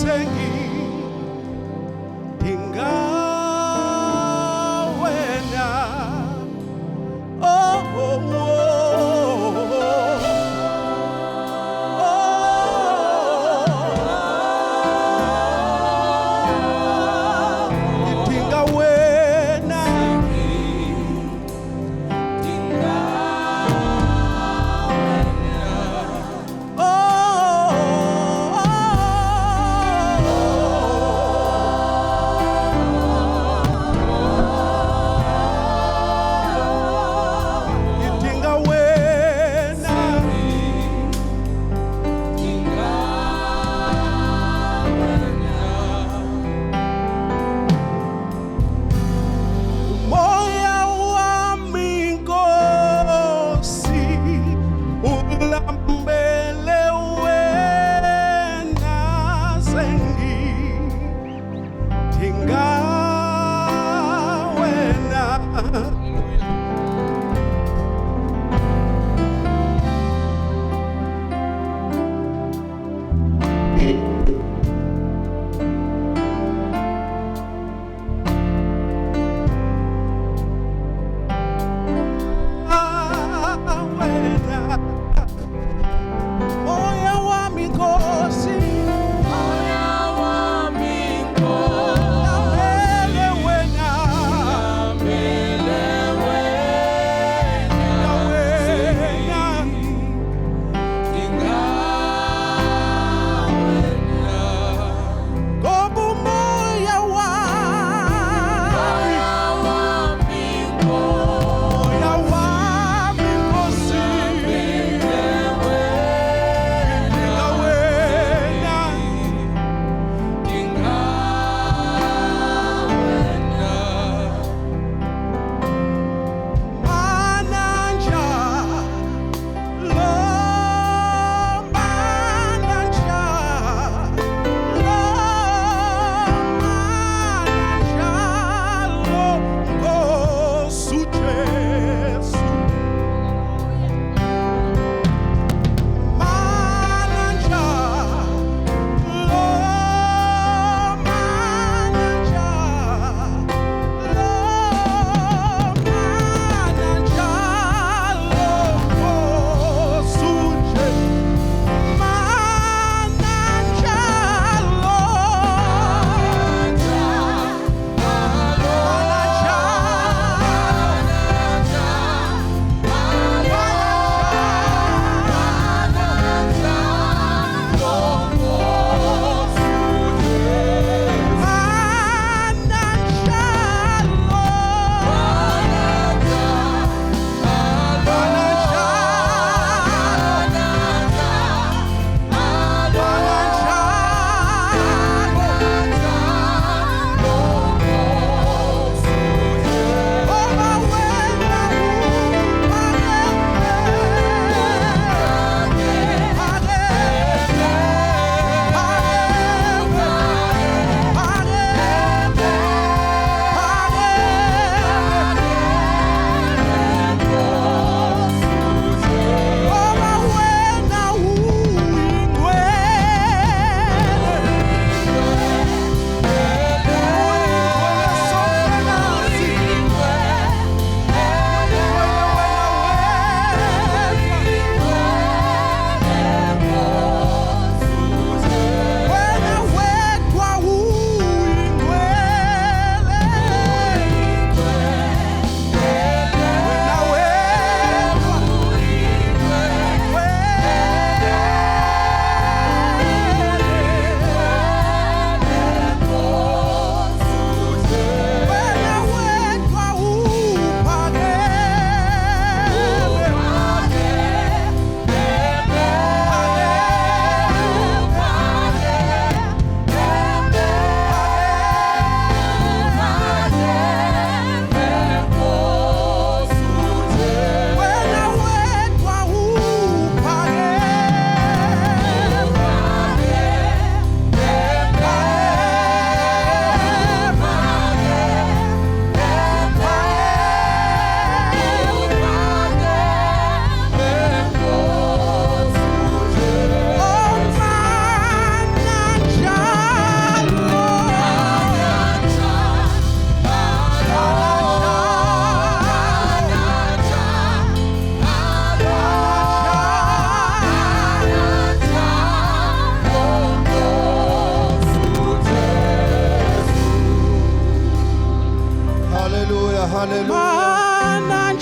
Oh,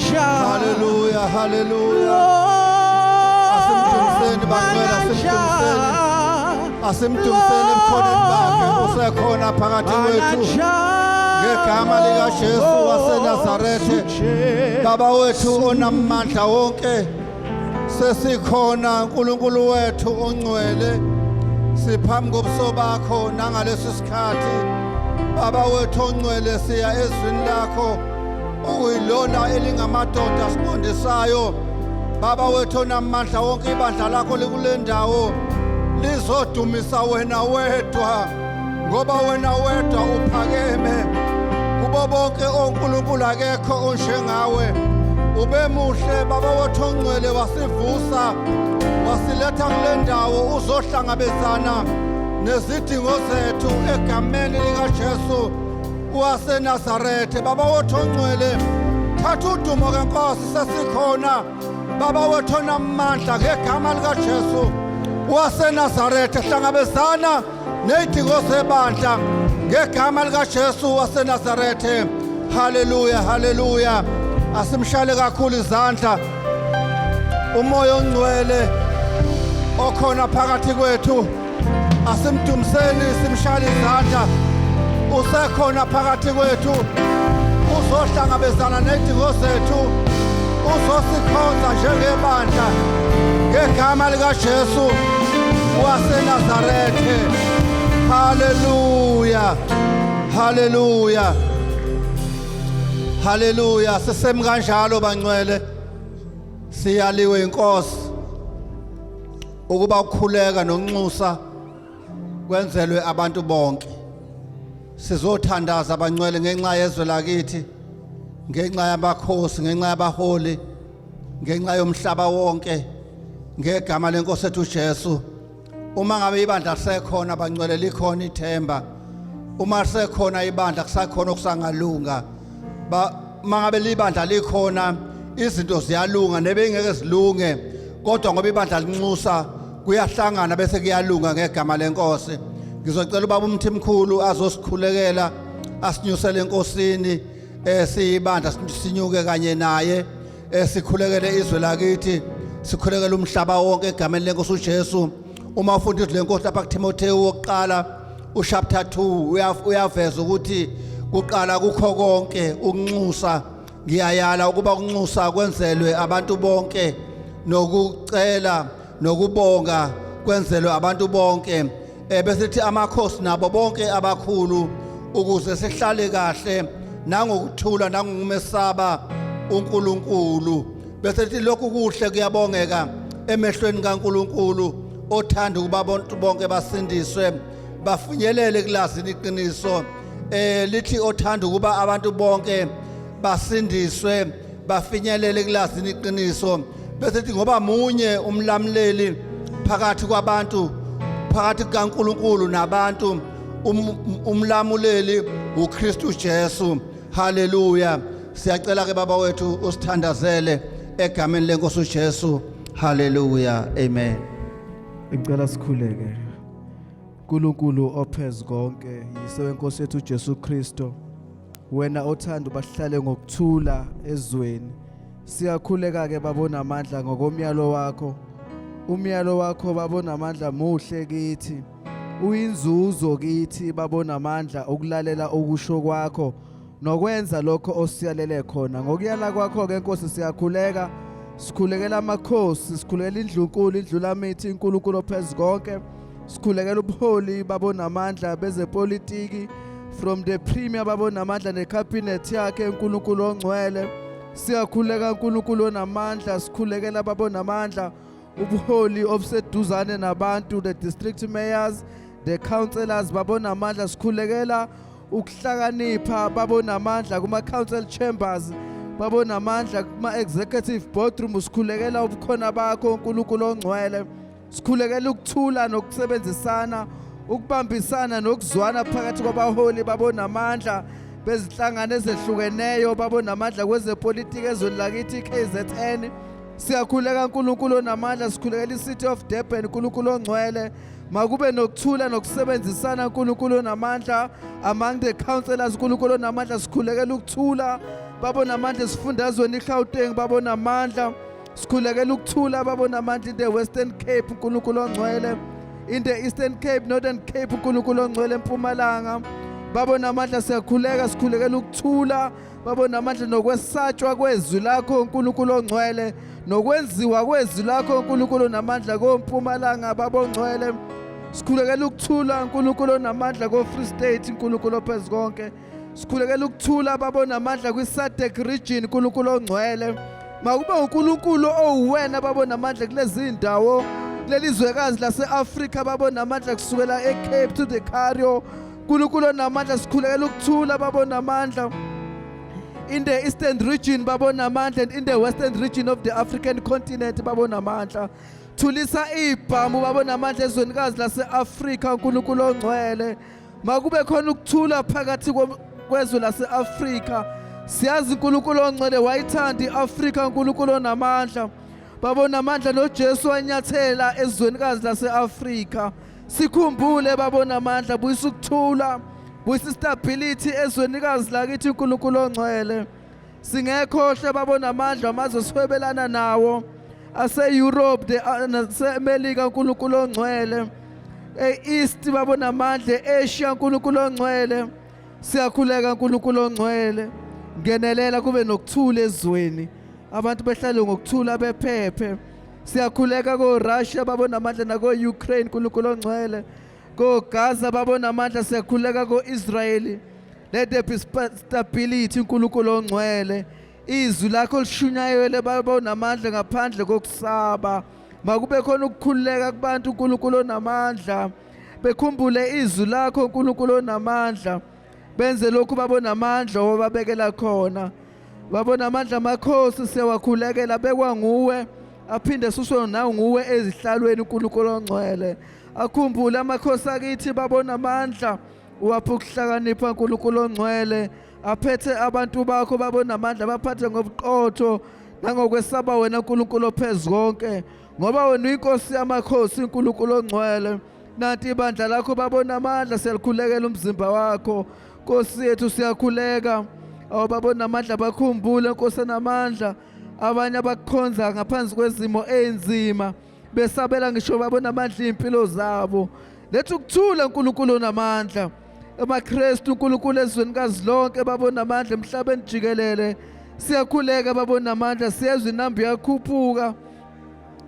hallelujah, hallelujah. Asimdumiseni bangcwele, asimdumiseni emkhonweni bakhe usekhona phakathi kwethu ngegama lika Jesu waseNazarethe. Baba wethu onamandla wonke, sesikhona uNkulunkulu wethu ongcwele, siphambi kobuso bakho nangalesi sikhathi. Baba wethu ongcwele, siya ezwini lakho okuyilona elingamadoda siqondisayo. Baba wethu onamandla wonke, ibandla lakho likule ndawo lizodumisa wena wedwa, ngoba wena wedwa uphakeme kubo bonke onkulunkulu, akekho onjengawe. Ube muhle Baba wethu ongcwele, wasivusa wasiletha kule ndawo uzohlangabezana nezidingo zethu egameni lika Jesu waseNazarethe. Baba wethu ongcwele, thatha udumo kenkosi, sesikhona Baba wethu onamandla ngegama lika Jesu waseNazarethe. Hlangabezana nezidingo zebandla ngegama lika Jesu waseNazarethe. Hallelujah, hallelujah. Asimshale kakhulu izandla umoya ongcwele okhona phakathi kwethu, asimdumiseni, simshale izandla. Usekhona phakathi kwethu, uzohlangabezana nezidingo zethu, uzosikhonza njengebandla ngegama lika Jesu waseNazarethe. Hallelujah, hallelujah, hallelujah. Sisemi kanjalo bangcwele, siyaliwe inkosi ukuba ukukhuleka nonxusa kwenzelwe abantu bonke. Sizothandaza bangcwele ngenxa yezwe lakithi, ngenxa yamakhosi, ngenxa yabaholi, ngenxa yomhlaba wonke, ngegama lenkosi ethu Jesu. Uma ngabe ibandla lisekhona bangcwele, likhona ithemba. Uma lisekhona ibandla kusakhona okusangalunga. Mangabe libandla likhona, izinto ziyalunga, nebengeke zilunge, kodwa ngoba ibandla linxusa kuyahlangana bese kuyalunga ngegama lenkosi. Ngizocela ubaba uMthimkhulu azosikhulekela, asinyusele enkosini, siyibandla sinyuke kanye naye, sikhulekele izwe lakithi, sikhulekele umhlaba wonke egameni lenkosi uJesu. Uma ufunda le nkosi lapha kuTimotheo wokuqala uchapter 2 uyaveza ukuthi kuqala kukho konke ukunxusa. Ngiyayala ukuba ukunxusa kwenzelwe abantu bonke, nokucela nokubonga kwenzelwe abantu bonke. Besithi amakhosi nabo bonke abakhulu, ukuze sihlale kahle nangokuthula nangokumesaba uNkulunkulu. Besithi lokhu kuhle kuyabongeka emehlweni kaNkulunkulu, othanda ukuba abantu bonke basindiswe bafinyelele kulazini iqiniso. Lithi othanda ukuba abantu bonke basindiswe bafinyelele kulazini iqiniso. Besithi ngoba munye umlamleli phakathi kwabantu, phakathi kaNkulunkulu nabantu, umlamuleli uKristu Jesu. Hallelujah. Siyacela ke baba wethu usithandazele egameni lenkosi uJesu. Hallelujah, amen. Ngicela sikhuleke. uNkulunkulu ophez konke, yiso wenkosi yethu uJesu Kristo, wena othanda bahlale ngokuthula ezweni, siyakhuleka ke babona amandla ngokomyalo wakho. Umyalo wakho babona amandla muhle kithi, uyinzuzo kithi babona amandla okulalela okusho kwakho nokwenza lokho osiyalele khona. Ngokuyala kwakho ke Nkosi siyakhuleka, sikhulekela amakhosi, sikhulekela indlunkulu, indlulamithi, uNkulunkulu ophez konke, sikhulekela ubuholi babona amandla bezepolitiki, from the premier babona amandla necabinet yakhe uNkulunkulu ongcwele. Siyakhuleka uNkulunkulu onamandla, sikhulekela babona amandla ubuholi obuseduzane nabantu, the district mayors, the councillors babona amandla. Sikhulekela ukuhlakanipha babona amandla kuma council chambers, babona amandla kuma executive boardroom. Sikhulekela ubukhona bakho uNkulunkulu ongcwele, sikhulekela ukuthula nokusebenzisana, ukubambisana nokuzwana phakathi kwabaholi babona amandla bezinhlangano ezehlukeneyo babona amandla kwezepolitiki ezweni lakithi KZN. Siyakhuleka uNkulunkulu onamandla, sikhulekela iCity of Durban uNkulunkulu ongcwele, makube nokuthula nokusebenzisana uNkulunkulu onamandla among the councillors uNkulunkulu onamandla. Sikhulekela ukuthula babona amandla esifundazweni iGauteng, babona amandla. Sikhulekela ukuthula babona amandla in the Western Cape uNkulunkulu ongcwele, in the Eastern Cape, Northern Cape uNkulunkulu ongcwele, eMpumalanga babona amandla. Siyakhuleka sikhulekela ukuthula babona amandla nokwesatshwa kwezwi lakho uNkulunkulu ongcwele, nokwenziwa kwezwi lakho uNkulunkulu namandla koMpumalanga babongcwele. Sikhulekela ukuthula uNkulunkulu namandla ko-Free State uNkulunkulu ophezu konke. Sikhulekela ukuthula babona amandla kwi-SADC region uNkulunkulu ongcwele. Makube uNkulunkulu owuwena babona amandla kulezi ndawo, kulelizwekazi lase-Afrika babona amandla kusukela eCape to the Cairo uNkulunkulu onamandla. Sikhulekela ukuthula babona amandla in the Eastern region babona amandla, and in the Western region of the African continent babona amandla. Thulisa ibhamu babona amandla ezwenikazi lase-Afrika uNkulunkulu ongcwele. Makube khona ukuthula phakathi kwezwe lase-Afrika. Siyazi uNkulunkulu ongcwele wayithanda i-Afrika uNkulunkulu onamandla. Babona amandla noJesu wanyathela ezwenikazi lase-Afrika. Sikhumbule babona amandla, buyisa ukuthula, buyisa stability ezwenikazi lakithi uNkulunkulu ongcwele. Singekhohle babona amandla amazwe siwebelana nawo ase-Europe, ase-America uNkulunkulu ongcwele, e-East babona amandla, e-Asia uNkulunkulu ongcwele. Siyakhuleka uNkulunkulu ongcwele, ngenelela kube nokuthula ezweni, abantu behlale ngokuthula bephephe. Siyakhuleka ko-Russia babona amandla, nako-Ukraine uNkulunkulu ongcwele, ko-Gaza babona amandla. Siyakhuleka ko-Israel, let there be stability uNkulunkulu ongcwele. Izwi lakho lishunyayele babona amandla ngaphandle kokusaba. Makube khona ukukhululeka kubantu uNkulunkulu onamandla, bekhumbule izwi lakho uNkulunkulu onamandla, benze lokhu babona amandla owababekela khona. Babona amandla amakhosi siyawakhulekela, bekwa nguwe aphinde suswe nawe nguwe ezihlalweni uNkulunkulu ongcwele. Akhumbule amakhosi akithi babona amandla, uwapha ukuhlakanipha uNkulunkulu ongcwele. Aphethe abantu bakho babona amandla, baphathe ngobuqotho nangokwesaba wena uNkulunkulu ophezu konke, ngoba wena uyinkosi yamakhosi uNkulunkulu ongcwele. Nanti ibandla lakho babona amandla, siyalikhulekela umzimba wakho Nkosi yethu. Siyakhuleka babona amandla, bakhumbule Nkosi enamandla abanye abakukhonza ngaphansi kwezimo enzima, besabela ngisho babona amandla impilo zabo. Lethu ukuthula uNkulunkulu onamandla, amaKristu uNkulunkulu ezwenikazi lonke babona amandla emhlabeni jikelele. Siyakhuleka babona amandla, siyezwa inamba yakhuphuka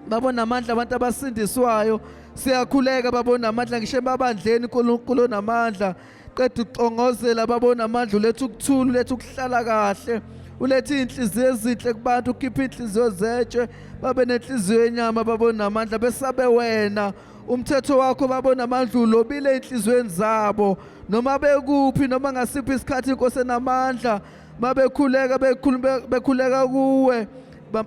babona amandla abantu abasindiswayo. Siyakhuleka babona amandla ngisho emabandleni uNkulunkulu onamandla. Qeda uqongozela babona amandla, uletha ukuthula, uletha ukuhlala kahle, uletha iy'nhliziyo ezinhle kubantu, ukhipha iy'nhliziyo zetshe babe nenhliziyo yenyama babona amandla, besabe wena. Umthetho wakho babona amandla ulobile ey'nhliziyweni zabo, noma bekuphi noma ngasiphi isikhathi Nkosi enamandla, mabekhuleka bekhuleka kuwe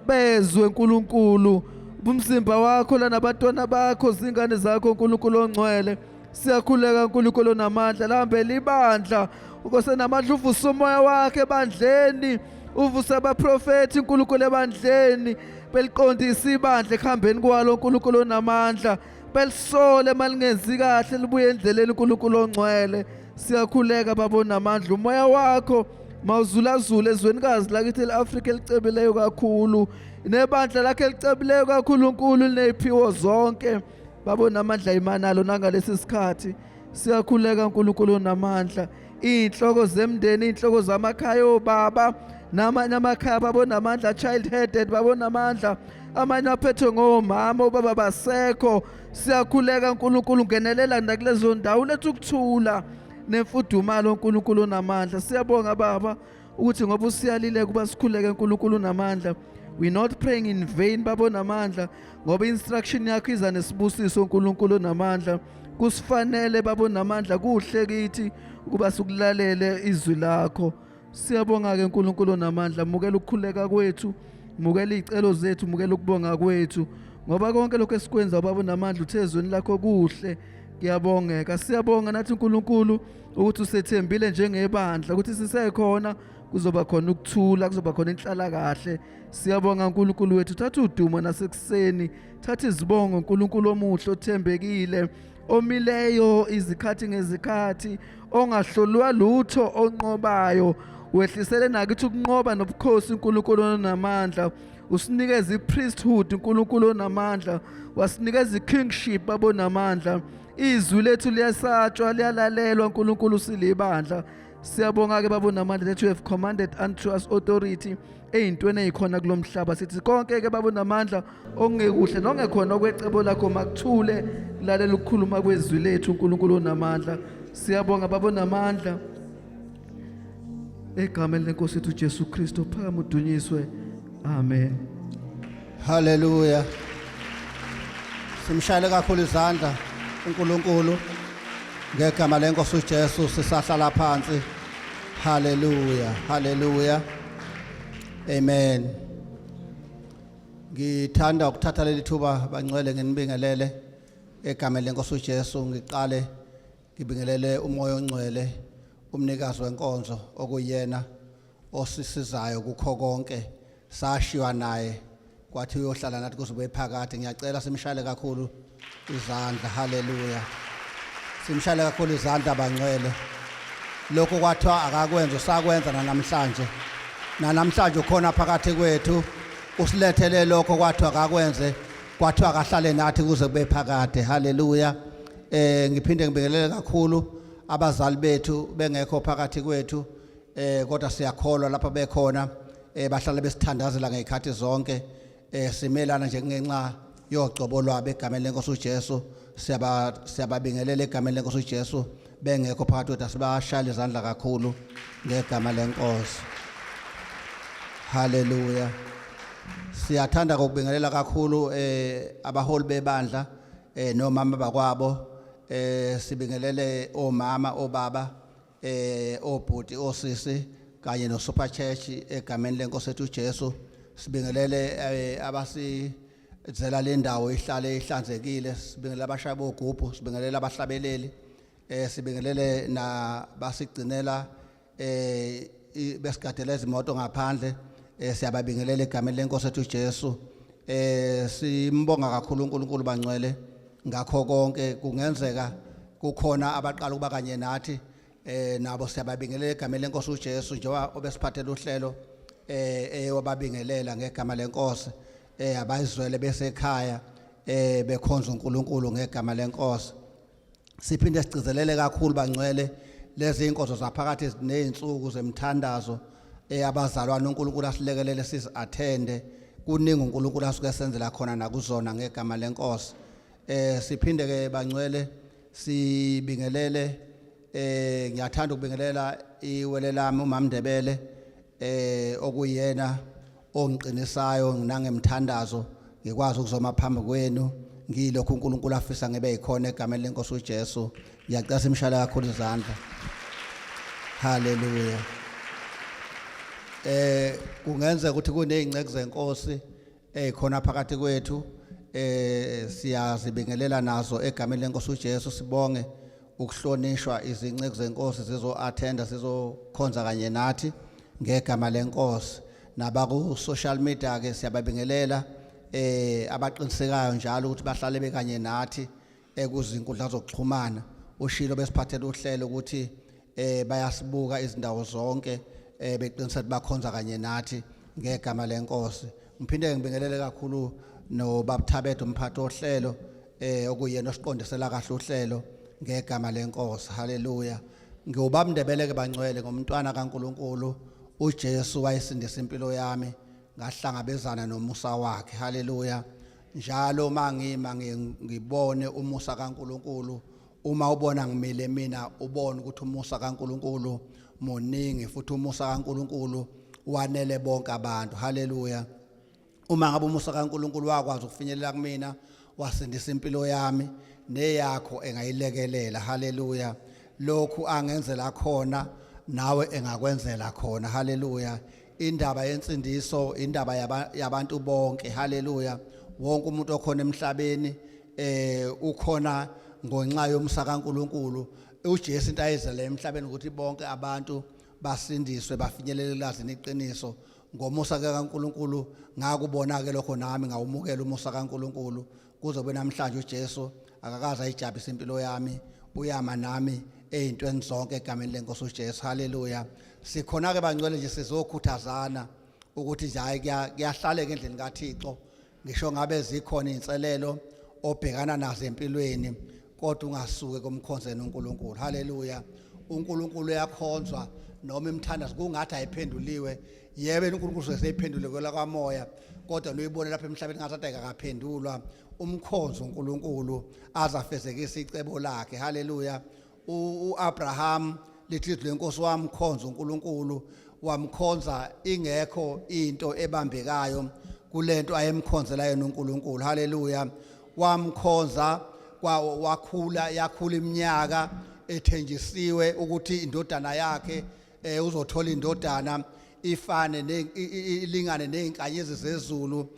bezwe Nkulunkulu umzimba wakho lana abantwana bakho zingane zakho uNkulunkulu ongcwele. Siyakhuleka uNkulunkulu onamandla, lahambela ibandla Nkosi enamandla, uvuse umoya wakhe ebandleni, uvuse abaprofethi uNkulunkulu ebandleni, beliqondise ibandla ekuhambeni kwalo uNkulunkulu onamandla, belisole malingenzi kahle libuye endleleni uNkulunkulu ongcwele. Siyakhuleka babona amandla, umoya wakho mawuzulazule ezwenikazi lakithi le-Afrika elicebileyo kakhulu, nebandla lakhe elicebileyo kakhulu uNkulunkulu liney'phiwo zonke babona amandla imanalo nangalesi sikhathi. Siyakhuleka uNkulunkulu onamandla, iy'nhloko zemndeni, iy'nhloko zamakhaya obaba namanye amakhaya babona amandla, child headed babona amandla, amanye aphethwe ngomama obaba basekho. Siyakhuleka uNkulunkulu, ngenelela nakulezo ndawo, letha ukuthula nemfudumalo uNkulunkulu onamandla. Siyabonga Baba ukuthi ngoba usiyalile kuba sikhuleke uNkulunkulu onamandla. We're not praying in vain babona amandla, ngoba instruction yakho iza nesibusiso uNkulunkulu onamandla. Kusifanele babona amandla, kuhle kithi ukuba sikulalele izwi lakho. Siyabonga-ke uNkulunkulu onamandla, mukela ukukhuleka kwethu, mukela iy'celo zethu, mukela ukubonga kwethu, ngoba konke lokho esikwenza babona amandla uthe ezweni lakho kuhle. Kuyabongeka, siyabonga nathi uNkulunkulu ukuthi usethembile njengebandla ukuthi sisekhona kuzoba khona ukuthula, kuzoba khona inhlala kahle. Siyabonga uNkulunkulu wethu, thatha udumo nasekuseni, thatha izibongo uNkulunkulu omuhle othembekile, omileyo izikhathi ngezikhathi, ongahlolwa lutho, onqobayo, wehlisele nakithi ukunqoba nobukhosi uNkulunkulu onamandla, usinikeza ipriesthood uNkulunkulu onamandla, wasinikeza ikingship abonamandla. Izwi lethu liyasatshwa liyalalelwa uNkulunkulu silibandla. Siyabonga ke babonamandla that you have commanded unto us authority eyintweni ezikhona kulomhlaba. Sithi konke ke babonamandla okungekuhle nongekhona okwecebo lakho makuthule lalela ukukhuluma kwezwi lethu uNkulunkulu onamandla. Siyabonga babonamandla egameni lenkosi yethu Jesu Kristu phakama udunyiswe. Amen. Hallelujah. Simshayele kakhulu izandla uNkulunkulu ngegama lenkosi uJesu sisahlala phansi. Hallelujah. Hallelujah. Amen. Ngithanda ukuthatha leli thuba bangcwele nginibingelele egameni lenkosi uJesu. Ngiqale ngibingelele umoya ongcwele umnikazi wenkonzo okuyena osisizayo kukho konke. Sashiwa naye kwathi uyohlala nathi kuzobe phakade. Ngiyacela simshayele kakhulu izandla. Hallelujah. Simshayele kakhulu izandla bangcwele. Lokho kwathiwa akakwenza usakwenza namhlanje. Namhlanje ukhona phakathi kwethu usilethele lokho kwathiwa akakwenze, kwathiwa akahlale nathi kuze kube phakade. Hallelujah. Ngiphinde ngibingelele kakhulu abazali bethu bengekho phakathi kwethu, kodwa siyakholwa lapha bekhona, bahlala besithandazela ngezikhathi zonke. Simelana nje ngenxa yogcobo lwabo egameni lenkosi uJesu. Siyababingelela egameni lenkosi uJesu bengekho phakathi kwethu, asibashayele izandla kakhulu ngegama lenkosi. Hallelujah. Siyathanda ukubingelela kakhulu abaholi bebandla nomama bakwabo. Sibingelele omama, obaba, obhuti, osisi kanye no super church egameni lenkosi yethu uJesu. Sibingelele abasizela le ndawo ihlale ihlanzekile. Sibingelele abashayeli bogubhu, sibingelele abahlabeleli, sibingelele nabasigcinela besigadela izimoto ngaphandle. Siyababingelela egameni lenkosi yethu uJesu. Simbonga kakhulu uNkulunkulu bangcwele ngakho konke. Kungenzeka kukhona abaqala ukuba kanye nathi, nabo siyababingelela egameni lenkosi uJesu njengoba obesiphathela uhlelo wababingelela ngegama lenkosi. Abayizwele besekhaya bekhonza uNkulunkulu ngegama lenkosi. Siphinde sigcizelele kakhulu bangcwele lezi inkonzo zaphakathi nezinsuku zemthandazo abazalwana uNkulunkulu asilekelele sizi-attende. Kuningi uNkulunkulu asuke senzela khona nakuzona ngegama lenkosi. Siphinde ke bangcwele sibingelele, ngiyathanda ukubingelela iwele lami uMama Ndebele, okuyena ongiqinisayo nangemthandazo ngikwazi ukuzoma phambi kwenu ngilokho uNkulunkulu afisa ngibe yikhona egameni lenkosi uJesu. Ngiyacela simshayele kakhulu izandla. Hallelujah. Kungenzeka ukuthi kunezingceke zenkosi ezikhona phakathi kwethu, siyazibingelela nazo egameni lenkosi uJesu. Sibonge ukuhlonishwa izingceke zenkosi zizo-attenda zizokhonza kanye nathi ngegama lenkosi. Nabaku social media ke siyababingelela abaqinisekayo njalo ukuthi bahlale bekanye nathi kuzinkundla zokuxhumana. Ushilo besiphathela uhlelo ukuthi bayasibuka izindawo zonke, beqinisa ukuthi bakhonza kanye nathi ngegama lenkosi. Ngiphinde ngibingelele kakhulu noBabthabethu umphathi ohlelo, okuyena osiqondisela kahle uhlelo ngegama lenkosi. Hallelujah. Ngiyobaba Ndebele ke bangcwele ngomntwana kaNkulunkulu uJesu wayesindisa impilo yami, ngahlangabezana nomusa wakhe. Hallelujah. Njalo mangima ngibone umusa kaNkulunkulu, uma ubona ngimile mina ubone ukuthi umusa kaNkulunkulu moningi futhi umusa kaNkulunkulu wanele bonke abantu. Hallelujah. Uma ngabe umusa kaNkulunkulu wakwazi ukufinyelela kumina wasindisa impilo yami, neyakho engayilekelela. Hallelujah. Lokhu angenzela khona nawe engakwenzela khona. Hallelujah. Indaba yensindiso indaba yabantu bonke. Hallelujah. Wonke umuntu okhona emhlabeni ukhona ngonxa yomsa kaNkulunkulu. uJesu into ayizele emhlabeni ukuthi bonke abantu basindiswe bafinyelele elazini iqiniso ngomusa kaNkulunkulu. Ngakubona ke lokho nami ngawumukela umusa kaNkulunkulu kuze kube namhlanje uJesu akakaze ayijabulise impilo yami, uyama nami ezintweni zonke egameni lenkosi uJesu. Haleluya. Sikhona ke bangcwele nje sizokhuthazana ukuthi nje hayi kuyahlaleka endlini kaThixo. Ngisho ngabe zikhona izinselelo obhekana nazo empilweni kodwa ungasuke kumkhonzeni uNkulunkulu. Haleluya. uNkulunkulu uyakhonzwa noma imthandazo kungathi ayiphenduliwe. Yebo uNkulunkulu useyiphendule kwela kamoya kodwa loyibone lapha emhlabeni ngathi akaphendulwa. Umkhonzo uNkulunkulu azafezekisa icebo lakhe. Haleluya. uAbraham lithi lenkosi wamkhonza uNkulunkulu, wamkhonza ingekho into ebambekayo kulento ayemkhonzela yena uNkulunkulu. Haleluya. Wamkhonza yakhula iminyaka ethenjisiwe ukuthi indodana yakhe uzothola indodana ifane ilingane nezinkanyezi zezulu.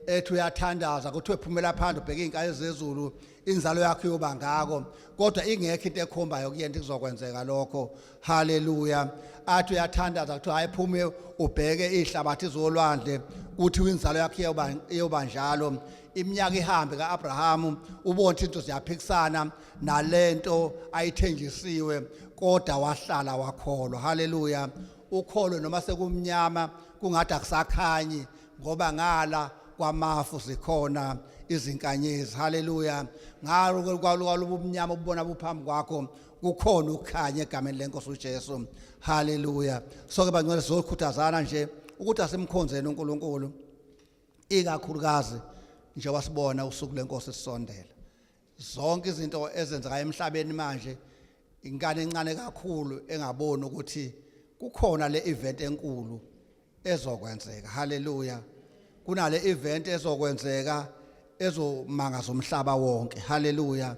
Ethi uyathandaza ukuthi uphumela phandle ubheke izinkanyezi zezulu inzalo yakhe yoba ngako kodwa ingekho into ekhombayo kuyena kuzokwenzeka lokho. Haleluya. Athi uyathandaza ukuthi hayi phume ubheke ihlabathi zolwandle uthi inzalo yakhe yoba njalo. Iminyaka ihambe kaAbraham ubona into ziyaphikisana nalento ayithenjisiwe kodwa wahlala wakholwa. Haleluya. Ukholo noma sekumnyama kungathi akusakhanyi ngoba ngala kwamafu zikhona izinkanyezi. Haleluya. Ngalo kwalobu umnyama ubona buphambi kwakho kukhona ukukhanya egameni lenkosi uJesu. Haleluya. So ke bangcwele sizokhuthazana nje ukuthi asimkhonzeni uNkulunkulu ikakhulukazi njengoba sibona usuku lenkosi sisondela. Zonke izinto ezenzeka emhlabeni manje ingane encane kakhulu engaboni ukuthi kukhona le event enkulu ezokwenzeka. Haleluya. Kunale event ezokwenzeka ezomangaza umhlaba wonke. Haleluya.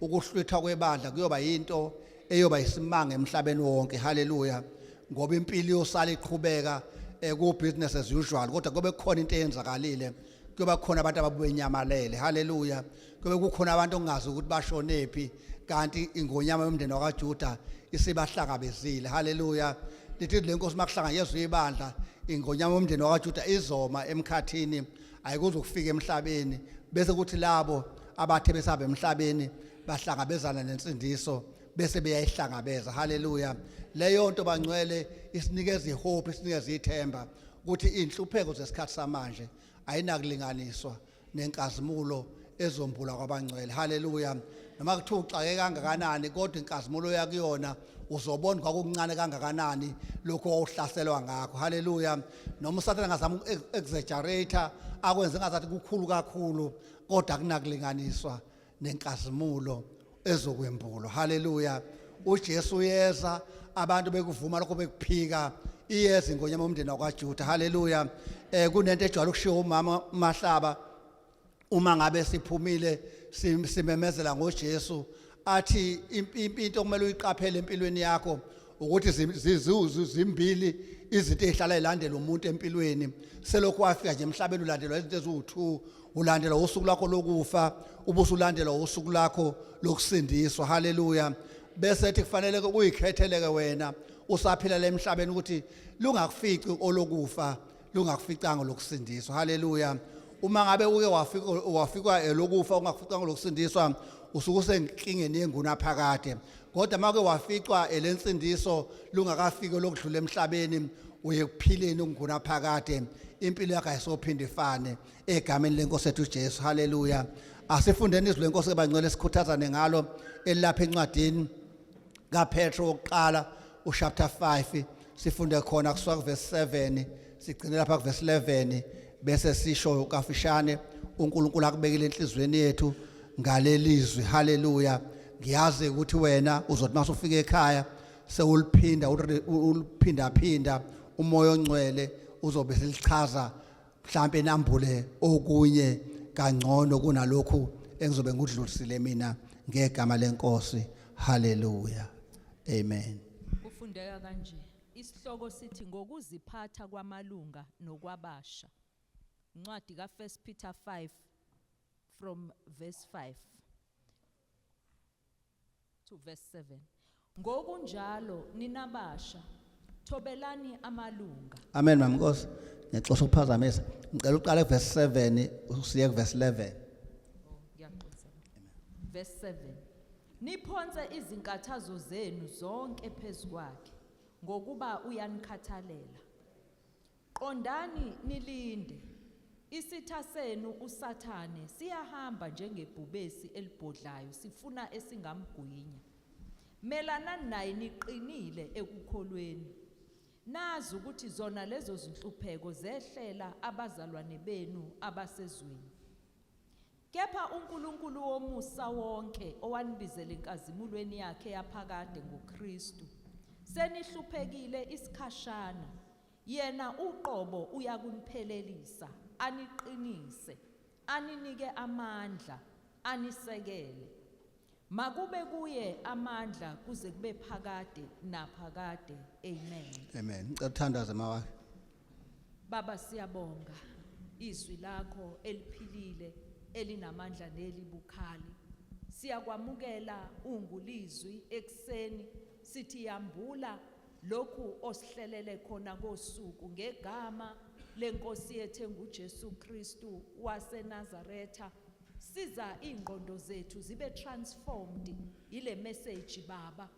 Ukuhlwitha kwebandla kuyoba into eyoba isimanga emhlabeni wonke. Haleluya. Ngoba impilo yosala iqhubeka ku business as usual kodwa kube kukhona into eyenzakalile. Kuba khona abantu ababuyenyamalele. Haleluya. Kube kukhona abantu ongazi ukuthi bashonephi kanti ingonyama yomndeni wakaJuda isibahlangabezile. Haleluya. Lithi lenkosi makuhlanganyezwe ibandla ingonyama yomndeni wakaJuda izoma emkhathini ayikuze ukufika emhlabeni bese kuthi labo abathe besaba emhlabeni bahlangabezana nensindiso bese beyayihlangabeza. Haleluya. Leyo nto bangcwele isinikeza ihope, isinikeza ithemba ukuthi inhlupheko zesikhathi samanje ayinakulinganiswa nenkazimulo ezombula kwabangcwele. Haleluya. Noma kuthiwa uxake kangakanani kodwa inkazimulo yakuyona uzobona kwakuncane kangakanani lokho awuhlaselwa ngakho. Haleluya. Noma uSathane ngazama exaggerate akwenze ngazathi kukhulu kakhulu kodwa akunakulinganiswa nenkazimulo ezokwembulwa. Haleluya. uJesu yeza abantu bekuvuma lokho bekuphika iyeza ingonyama yomndeni wakwaJuda. Haleluya. Kunento ejwayele ukushiwo umama Mahlaba uma ngabe siphumile simemezela ngoJesu athi into okumele uyiqaphele empilweni yakho ukuthi zimbili izinto ezihlala ilandela umuntu empilweni. Selokhu wafika nje emhlabeni ulandelwa izinto eziwu2, ulandelwa usuku lakho lokufa ubusulandelwa usuku lakho lokusindiswa. Haleluya. Bese ethi kufanele uyikhetheleke wena usaphila le emhlabeni ukuthi lungakufici olokufa lungakuficanga lokusindiswa. Haleluya. Uma ngabe uke wafika elokufa ungakuficanga lokusindiswa usuke usenkingeni yenguna phakade kodwa make waficwa elensindiso lungakafiki lokudlula emhlabeni uye kuphileni unguna phakade impilo yakhe ayisophinda ifane egameni lenkosi ethu uJesu. Haleluya. Asifundeni izwi lenkosi ebangcwele sikhuthazane ngalo elapha encwadini kaPetro oqala uchapter 5 sifunde khona kusuka kuverse 7 sigcine lapha kuverse 11 bese sisho kafishane uNkulunkulu akubekile enhlizweni yethu ngalelizwi. Haleluya. Ngiyazi ukuthi wena uzothi masufika ekhaya uliphinda umoya ongcwele uzobe selichaza mhlambe nambule okunye kangcono kunalokhu engizobe ngudlulisile mina ngegama lenkosi. Haleluya. Amen. Kufundeka kanje. Isihloko sithi ngokuziphatha kwamalunga nokwabasha. Incwadi ka1 Peter 5 from verse 5 to verse 7. Ngokunjalo ninabasha thobelani amalunga. Amen mama Nkosi. Ngixoxa ukuphazamisa. Ngicela uqale kuverse 7 usiye kuverse 11. Ngiyaqonisa. Verse 7. Niphonse izinkathazo zenu zonke phezu kwakhe ngokuba uyanikhathalela. Qondani nilinde. Isitha senu uSathane siyahamba njengebhubesi elibhodlayo sifuna esingamgwinya. Melanani naye niqinile ekukholweni. Nazi ukuthi zona lezo zinhlupheko zehlela abazalwane benu abasezweni. Kepha uNkulunkulu womusa wonke owanibizela enkazimulweni yakhe yaphakade ngoKristu senihluphekile isikhashana, yena uqobo uyakuniphelelisa, aniqinise, aninike amandla, anisekele. Makube kuye amandla kuze kube phakade naphakade. Amen. Amen. Ngicela uthandaze mawakhe. Baba siyabonga izwi lakho eliphilile elinamandla nelibukhali. Siyakwamukela ungulizwi ekseni sithi yambula lokhu osihlelele khona kosuku ngegama lenkosi yethu nguJesu Kristu waseNazaretha. Siza ingqondo zethu zibe transformed ile message Baba.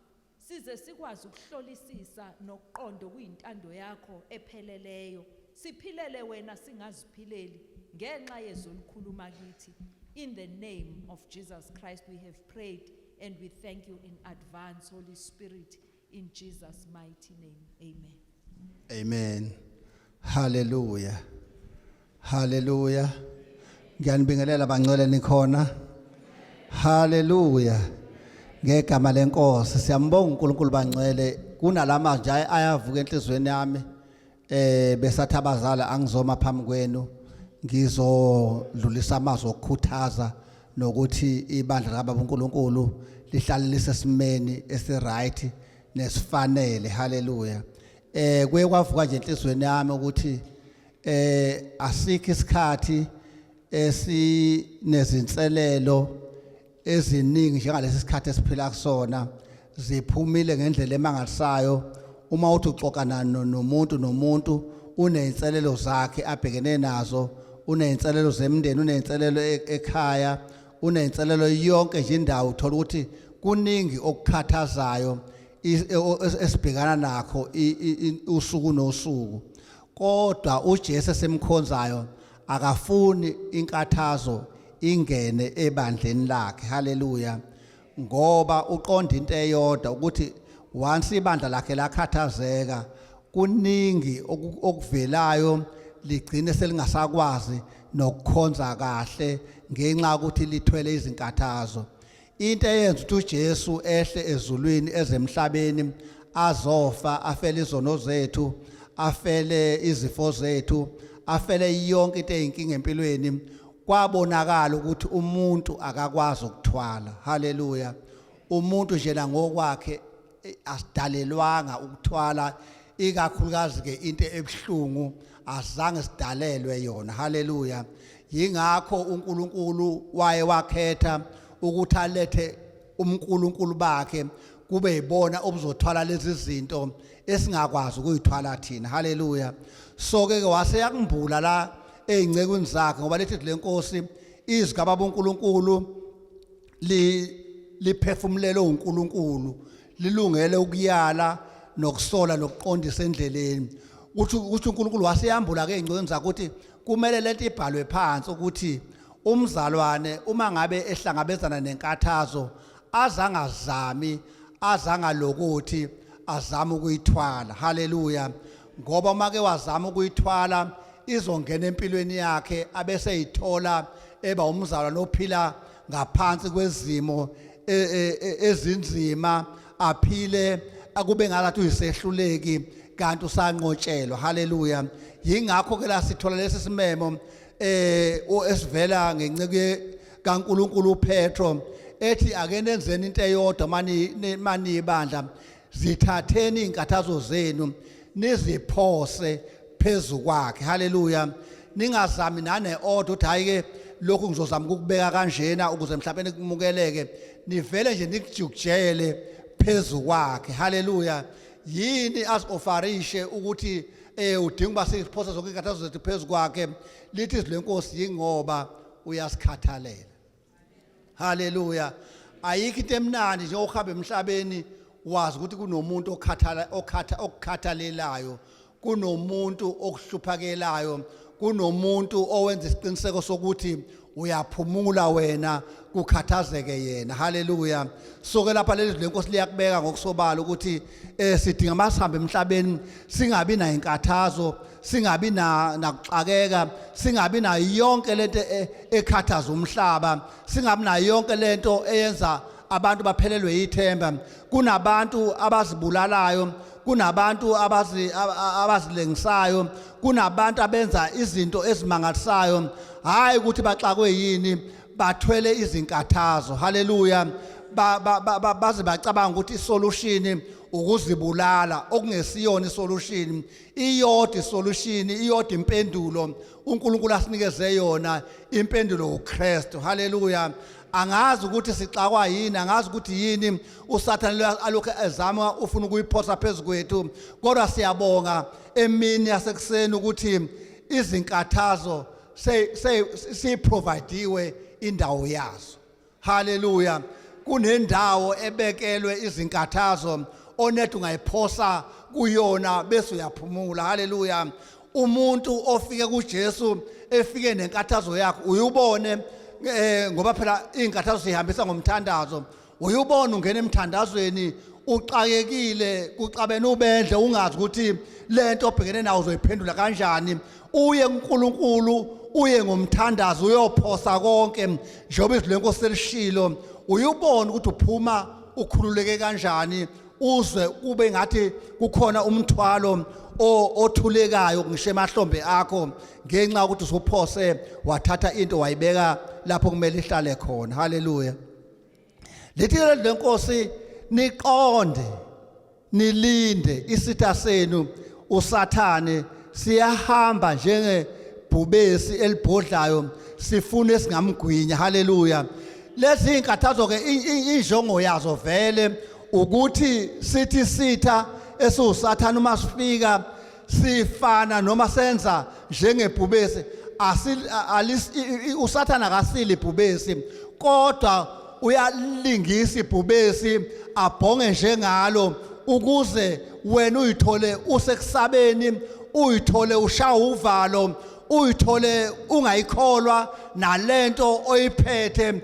Size sikwazi ukuhlolisisa nokuqonda kuyintando yakho epheleleyo. Siphilele wena singaziphileli ngenxa yezolikhuluma kithi. In the name of Jesus Christ we have prayed and we thank you in advance, Holy Spirit, in Jesus' mighty name. Amen. Amen. Hallelujah. Hallelujah. Ngiyanibingelela bangcwele nikhona. Hallelujah. Ngegama lenkosi siyambonga uNkulunkulu bangcwele kunalama nje ayavuka enhlizweni yami besathi abazali angizoma phambi kwenu ngizodlulisa amazwi okukhuthaza nokuthi ibandla lababa uNkulunkulu lihlale lisesimeni esiright nesifanele. Hallelujah. Kuye kwavuka nje enhlizweni yami ukuthi asikho isikhathi esinezinselelo eziningi njengalesi sikhathi esiphila kusona ziphumile ngendlela emangalisayo. Uma uthi uxoxana nomuntu uneyinselelo zakhe abhekene nazo, uneyinselelo zemndeni, uneyinselelo ekhaya, uneyinselelo yonke nje indawo. Uthola ukuthi kuningi okukhathazayo esibhekana nakho usuku nosuku, kodwa uJesu esemkhonzayo akafuni inkathazo ingene ebandleni lakhe. Hallelujah. Ngoba uqonda into eyodwa ukuthi once ibandla lakhe lakhathazeka kuningi okuvelayo ligcine selingasakwazi nokukhonza kahle ngenxa ukuthi lithwele izinkathazo. Into eyenza ukuthi uJesu ehle ezulwini ezemhlabeni azofa, afele izono zethu, afele izifo zethu, afele yonke into eyinkinga empilweni, kwabonakala ukuthi umuntu akakwazi ukuthwala. Hallelujah. Umuntu nje ngokwakhe asidalelwanga ukuthwala, ikakhulukazi ke into ebuhlungu azange sidalelwe yona. Hallelujah. Yingakho uNkulunkulu waye wakhetha ukuthi alethe uNkulunkulu bakhe kube yibona obuzothwala lezi zinto esingakwazi ukuyithwala thina. Hallelujah. So ke waseyakumbula la ezincekweni zakhe ngoba lethi lenkosi izigaba boNkulunkulu liphefumulelo uNkulunkulu, lilungele ukuyala nokusola nokuqondisa endleleni. Uthi uNkulunkulu waseyambula ke ezincekweni zakhe ukuthi kumele lento ibhalwe phansi ukuthi umzalwane uma ngabe ehlangabezana nenkathazo azangazami, azangalokuthi azama ukuyithwala. Hallelujah. Ngoba uma ke wazama ukuyithwala izongena empilweni yakhe abese yithola eba umzalwane ophila ngaphansi kwezimo ezinzima, aphile akube ngathi uyisehluleki kanti usanqotshelwa. Hallelujah. Yingakho ke la sithola lesi simemo esivela ngenceke kaNkulunkulu uPetro ethi ake nenzeni into eyodwa mani ibandla, zithatheni inkathazo zenu niziphose phezu kwakhe. Hallelujah. Ningazami nane order ukuthi hayi ke lokhu ngizozama ukubeka kanjena ukuze mhlawumbe kumukeleke, nivele nje nikujukjele phezu kwakhe. Hallelujah. Yini asofarishe ukuthi udinga uba siphose zonke inkathazo zethu phezu kwakhe? Lithi lenkosi yingoba uyasikhathalela. Hallelujah. ayikho into emnandi nje ukuhamba emhlabeni wazi ukuthi kunomuntu okukhathalelayo, kunomuntu okuhluphakelayo, kunomuntu owenza isiqiniseko sokuthi uyaphumula wena kukhathazeke yena. Haleluya. Soke lapha leli lenkosi liyakubeka ngokusobala ukuthi sidinga masihambe emhlabeni singabi na inkathazo, singabi nakuxakeka, singabi na yonke lento ekhathaza umhlaba, singabi na yonke lento eyenza abantu baphelelwe yithemba. Kunabantu abazibulalayo, kunabantu abazilengisayo, kunabantu abenza izinto ezimangalisayo, hayi ukuthi baxakwe yini, bathwele izinkathazo. Haleluya. Baze bacabanga ukuthi isolution ukuzibulala, okungesiyona isolution. Iyodwa isolution, iyodwa impendulo uNkulunkulu asinikeze yona, impendulo uKristu. Haleluya. Angazi ukuthi sixakwa yini, angazi ukuthi yini uSathane alokho ezama ufuna ukuyiphosa phezukwethu, kodwa siyabonga emini yasekuseni ukuthi izinkathazo siprovidiwe indawo yazo. Haleluya. Kunendawo ebekelwe izinkathazo onethu ungayiphosa kuyona bese uyaphumula. Haleluya. Umuntu ofike kuJesu efike nenkathazo yakhe uyubone, ngoba phela inkathazo sihambisa ngomthandazo. Uyubona ungena emthandazweni uxakekile, kuxabene ubendle, ungazi ukuthi lento obhekene nawo uzoyiphendula kanjani. Uye kuNkulunkulu, uye ngomthandazo uyophosa konke njengoba izwi lenkosi selishilo. Uyubona ukuthi uphuma ukhululeke kanjani, uzwe kube ngathi kukhona umthwalo othulekayo ngisho emahlombe akho ngenxa ukuthi usuphose wathatha into wayibeka lapho kumele ihlale khona. Haleluya. Lithi lenkosi niqonde nilinde isitha senu uSathane siyahamba njengebhubesi elibhodlayo sifune esingamgwinya. Haleluya. Lezi inkathazo ke injongo yazo vele ukuthi sithi sitha esiuSathane uma sifika sifana noma senza njengebhubesi. uSathane akasili ibhubesi, kodwa uyalingisa ibhubesi abhonge njengalo ukuze wena uyithole usekusabeni, uyithole ushawa uvalo, uyithole ungayikholwa nalento oyiphethe,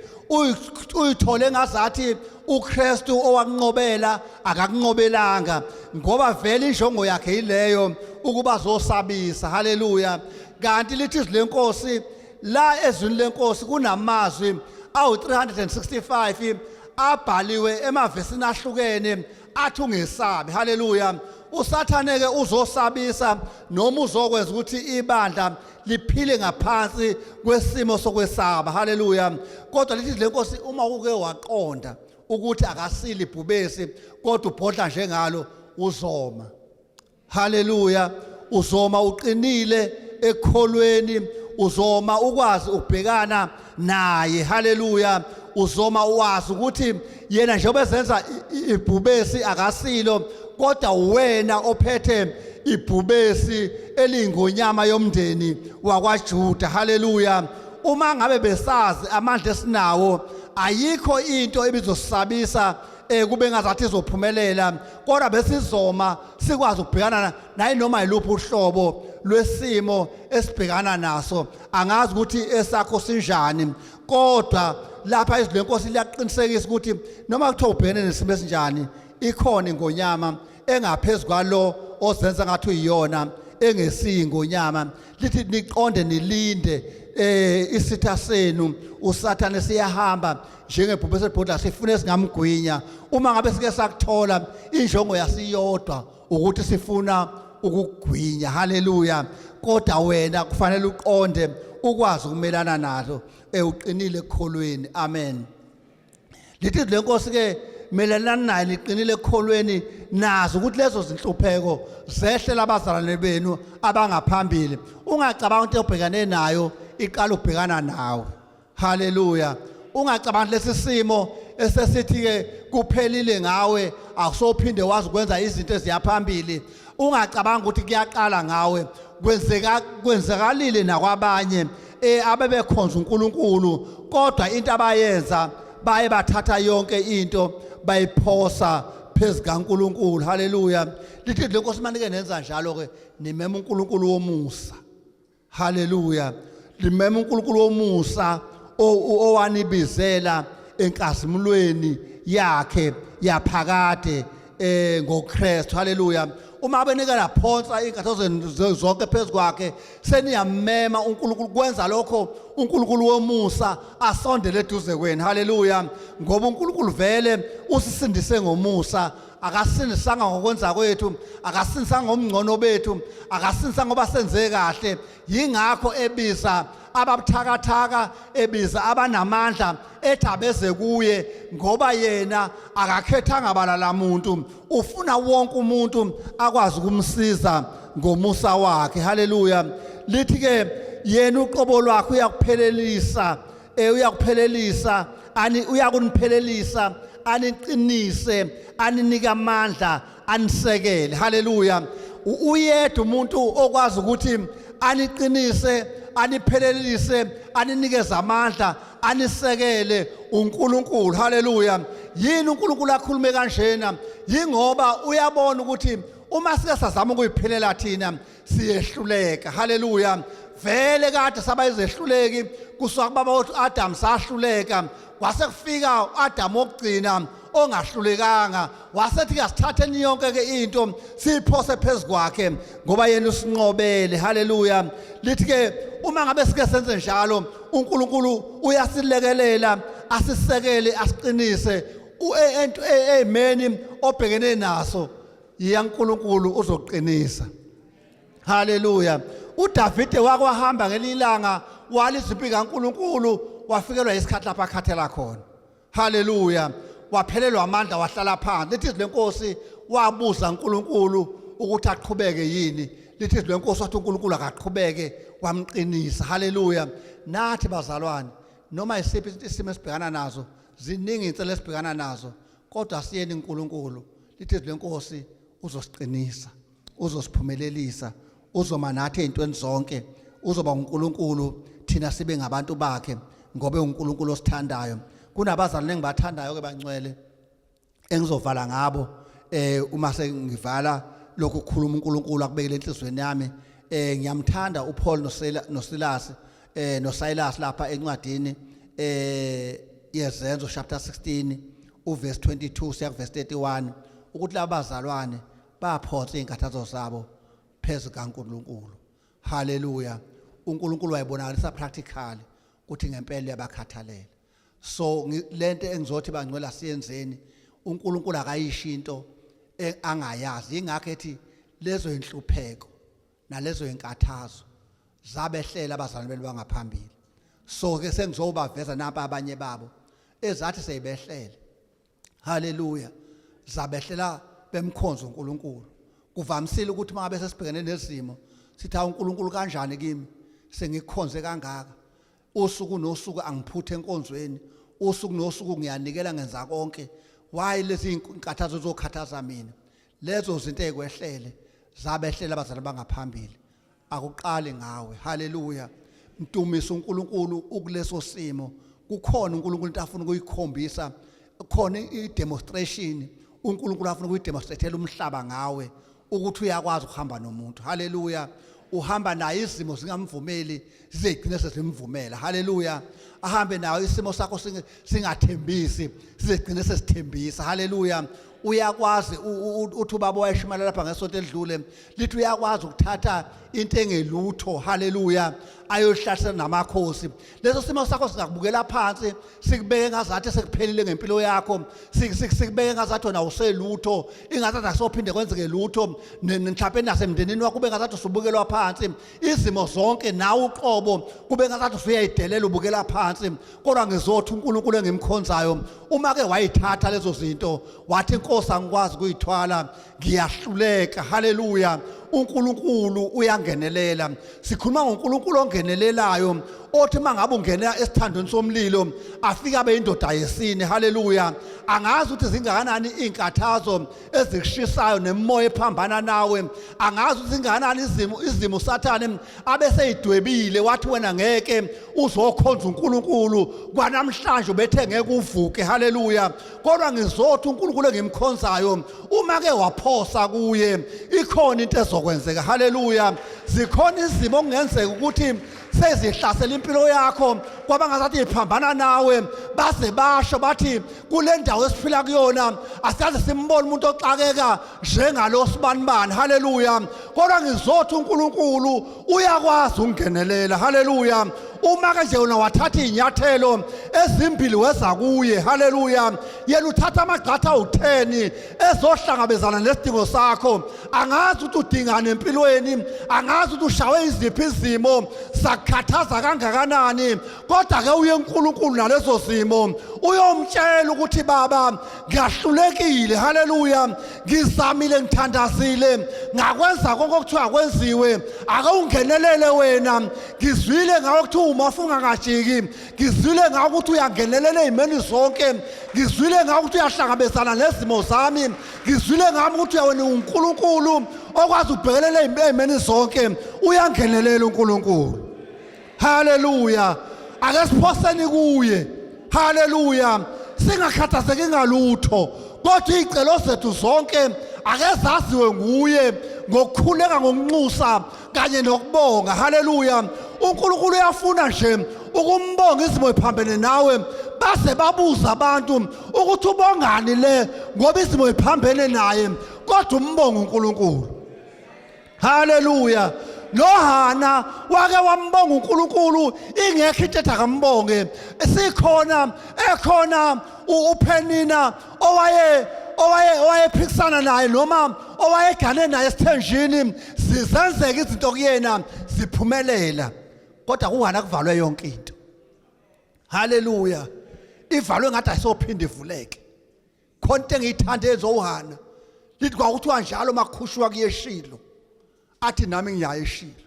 uyithole ngazathi uKristu owakunqobela akakunqobelanga, ngoba vele injongo yakhe ileyo ukuba zosabisa. Haleluya. Kanti lithi izwi lenkosi la ezwini lenkosi kunamazwi awu365 abhaliwe emavesini ahlukene athi ungesabi. Haleluya. uSathane ke uzosabisa noma uzokwenza ukuthi ibandla liphile ngaphansi kwesimo sokwesaba. Haleluya. Kodwa lithi lenkosi uma uke waqonda ukuthi akasili ibhubesi kodwa ubhodla njengalo uzoma. Haleluya. Uzoma uqinile ekholweni, uzoma ukwazi ukubhekana naye. Haleluya. Uzoma uwazi ukuthi yena njengoba ezenza ibhubesi akasilo, kodwa wena ophethe ibhubesi elingonyama yomndeni wakwaJuda. Haleluya. Uma ngabe besazi amandla esinawo, ayikho into ebizosabisa kube ngazathi izophumelela, kodwa besizoma sikwazi ukubhekana naye noma yiluphi uhlobo lwesimo esibhekana naso. Angazi ukuthi esakho sinjani, kodwa lapha izwi lenkosi liyaqinisekisa ukuthi noma kuthiwa ubhekene nesimo esinjani, ikhona ingonyama engaphezulu kwalo ozenza ngathi uyiyona engesingonyama. Lithi niqonde nilinde isitha senu uSathane siyahamba njengebhubesi elibhodla sifune singamgwinya. Uma ngabe sike sakuthola injongo yasiyodwa ukuthi sifuna ukugwinya. Haleluya. Kodwa wena kufanele uqonde ukwazi ukumelana nazo uqinile ekholweni. Amen. Lithi lenkosi ke melelana naye niqinile ekholweni, nazi ukuthi lezo zinhlupheko zehlela abazalwane benu abangaphambili. Ungacabanga into obhekane nayo iqala ubhekana nawe. Haleluya. Ungacabanga lesi simo esesithi ke kuphelile ngawe akusophinde wazi ukwenza izinto eziyaphambili. Ungacabanga ukuthi kuyaqala ngawe, kwenzekalile nakwabanye abebekhonza uNkulunkulu kodwa into abayenza baye bathatha yonke into bayiphosa phezu kaNkulunkulu. Haleluya. Lithi le Nkosi manike nenza njalo ke nimema uNkulunkulu womusa. Haleluya. Limema uNkulunkulu womusa owanibizela enkazimulweni yakhe yaphakade ngoKristu. Haleluya. Uma benikela phonsa inkatho zonke phezu kwakhe seniyamema uNkulunkulu kwenza lokho uNkulunkulu womusa asondele eduze kwenu. Haleluya. Ngoba uNkulunkulu vele usisindise ngomusa, akasindisanga ngokwenza kwethu, akasindisanga ngomngcono bethu, akasindisanga ngoba senze kahle. Yingakho ebiza ababuthakathaka, ebiza abanamandla, ethabeze kuye ngoba yena akakhethanga balala muntu, ufuna wonke umuntu akwazi ukumsiza ngomusa wakhe. Haleluya. Lithi ke yena uqobo lwakhe uyakuphelelisa, uyakuniphelelisa, aniqinise, aninike amandla, anisekele. Haleluya. Uyedwa umuntu okwazi ukuthi aniqinise, aniphelelise, aninikeze amandla, anisekele, uNkulunkulu. Haleluya. Yini uNkulunkulu akhulume kanjena? Yingoba uyabona ukuthi uma sike sazama ukuyiphelela thina siyehluleka. Haleluya. Vele kade sabayizehluleki kusuka kubaba wethu Adam sahluleka, kwase kufika uAdam wokugcina ongahlulekanga, wasethi ke sithatheni yonke ke into siyiphose phezu kwakhe ngoba yena usinqobele. Haleluya. Lithi ke uma ngabe sike senze njalo uNkulunkulu uyasilekelela, asisekele, asiqinise emeni obhekene naso yaNkulunkulu uzoqinisa. Haleluya. uDavide wakwahamba ngelilanga waliziphi kaNkulunkulu, wafikelwa isikhathi lapha akhathela khona. Haleluya. Waphelelwa amandla, wahlala phansi. Lithi le Nkosi wabuza uNkulunkulu ukuthi aqhubeke yini. Lithi le Nkosi wathi uNkulunkulu akaqhubeke, wamqinisa. Haleluya. Nathi bazalwane, noma isiphi isimo esibhekana nazo, ziningi inselelo esibhekana nazo, kodwa siyeni uNkulunkulu. Lithi le Nkosi uzosiqinisa, uzosiphumelelisa, uzoma nathi ezintweni zonke, uzoba uNkulunkulu thina sibe ngabantu bakhe ngoba uNkulunkulu osithandayo. Kunabazalwane engibathandayo ke bangcwele engizovala ngabo uma sengivala lokhu ukukhuluma uNkulunkulu akubekele enhlizweni yami. Ngiyamthanda uPaul noSilas noSilas lapha encwadini yezenzo chapter 16 uverse 22 siya kuverse 31 ukuthi labazalwane baphonsa izinkathazo zabo phezu kaNkulunkulu. Haleluya. uNkulunkulu wayibonakalisa practically ukuthi ngempela yabakhathalela. So lento engizothi bangcwela siyenzeni, uNkulunkulu akayishi into angayazi. Ingakho ethi lezo inhlupheko nalezo inkathazo zabehlela abazalwane beli bangaphambili. So ke sengizobaveza napa abanye babo ezathi seyibehlele. Haleluya. Zabehlela bemkhonza uNkulunkulu. Kuvamisile ukuthi mangabe sesibhekene nezimo sithi uNkulunkulu kanjani kimi, sengikhonze kangaka, usuku nosuku angiphuthe enkonzweni, usuku nosuku ngiyanikela ngenza konke, why lezi inkathazo zokhathaza mina? Lezo zinto ezikwehlele zabehlela abazalwane bangaphambili, akuqali ngawe. Haleluya. Mdumisa uNkulunkulu ukuleso simo. Kukhona uNkulunkulu into afuna ukuyikhombisa, kukhona i-demonstration uNkulunkulu afuna ukuyidemonstrate umhlaba ngawe ukuthi uyakwazi ukuhamba nomuntu. Haleluya. Uhamba naye izimo zingamvumeli, zizegcina sezimvumela. Haleluya. Ahambe nayo isimo sakho singathembisi, sizegcina sesithembisa. Haleluya. Uyakwazi uthi ubaba wayishimala lapha ngesonto edlule, lithi uyakwazi ukuthatha into engelutho. Haleluya. Ayohlahlela namakhosi. Leso simo sakho singakubukela phansi, sikubeke ngazathi sekuphelile ngempilo yakho, sikubeke ngazathi wena uselutho, ingazathi asophinde kwenzeke lutho, mhlawumbe nasemndenini wakho kube ngazathi usubukelwa phansi. Izimo zonke nawe uqobo kube ngazathi usuyayidelela ubukela phansi. Kodwa ngizothi uNkulunkulu engimkhonzayo, uma ke wayithatha lezo zinto wathi Nkosi angikwazi ukuyithwala, ngiyahluleka. Haleluya. uNkulunkulu uyangenelela. Sikhuluma ngoNkulunkulu ongenelelayo, othi mangabe ungena esithandweni somlilo afika abe indoda yesine. Haleluya. Angazi ukuthi zingakanani inkathazo ezikushisayo nemoya ephambana nawe. Angazi ukuthi zingakanani izimo uSathane abese idwebile wathi wena ngeke uzokhonza uNkulunkulu kwanamhlanje ubethe ngeke uvuke. Haleluya. Kodwa ngizothi uNkulunkulu engimkhonzayo uma ke waphosa kuye ikhona into ezokwenzeka. Haleluya. Zikhona izimo okungenzeka ukuthi sezihlasela impilo yakho kwabangazathi iphambana nawe base basho bathi kule ndawo esiphila kuyona asiyaze simbone umuntu oxakeka njengalo sibanibani. Haleluya. Kodwa ngizothi uNkulunkulu uyakwazi ukungenelela. Haleluya. Uma ke nje wena wathatha inyathelo ezimbili weza kuye. Haleluya. Yena uthatha amagqatha awu10 ezohlangabezana nesidingo sakho. Angazi ukuthi udingana empilweni, angazi ukuthi ushawe iziphi izimo sakhathaza kangakanani, kodwa ke uye uNkulunkulu nalezo zimo uyomtshela ukuthi baba ngiyahlulekile. Haleluya. Ngizamile ngithandazile ngakwenza konke okuthiwa kwenziwe, ake ungenelele wena. Ngizwile ngawe ukuthi uma ufunga ngajiki, ngizwile ngawe ukuthi uyangenelela ezimeni zonke, ngizwile ngawe ukuthi uyahlangabezana nezimo zami, ngizwile ngawe ukuthi wena uNkulunkulu okwazi ukubhekelela ezimeni zonke, uyangenelela uNkulunkulu. Haleluya. Ake siphoseni kuye. Haleluya. Singakhathazeki ngalutho, kodwa izicelo zethu zonke ake zaziwe nguye ngokukhuleka ngokunxusa kanye nokubonga. Haleluya. uNkulunkulu uyafuna nje ukumbonga izimo ephambene nawe base babuza abantu ukuthi ubongani le ngoba izimo ephambene naye, kodwa umbonga uNkulunkulu. Haleluya. noHana wake wambonga uNkulunkulu ingekho into ethi ekhona uPenina owayephikisana naye noma owayegane naye esithenjini, zizenzeka izinto kuyena ziphumelela, kodwa kuHana kuvalwe yonke into. Haleluya. Ivalwe ngathi ayisophinda ivuleke. Khona into engiyithanda ezoHana lithi kwakuthiwa njalo makukhushwa kuyeShilo athi nami ngiyaya eShilo.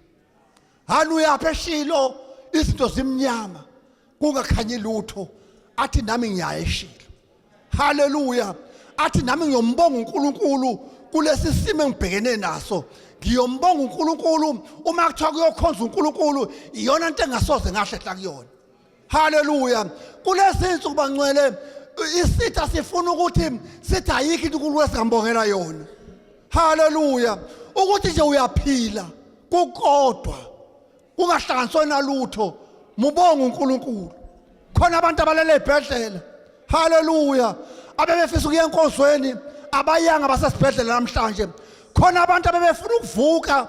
Hana uyapha eShilo izinto zimnyama kungakhanyi lutho, athi nami ngiyaya eShilo. Haleluya. Athi nami ngiyombonga uNkulunkulu kulesi simo engibhekene naso, ngiyombonga uNkulunkulu uma kuthiwa kuyokhonza uNkulunkulu iyona into engasoze ngahlehla kuyona. Haleluya. Kulezi insuku bangcwele isitha sifuna ukuthi sithi ayikho into uNkulunkulu esingambongela yona. Haleluya. Ukuthi nje uyaphila kukodwa ungahlanganiswa nalutho, mubonga uNkulunkulu. Khona abantu abalele ezibhedlela. Haleluya. Abebefisa ukuya enkonzweni abayanga basesibhedlela namhlanje. Khona abantu abebefuna ukuvuka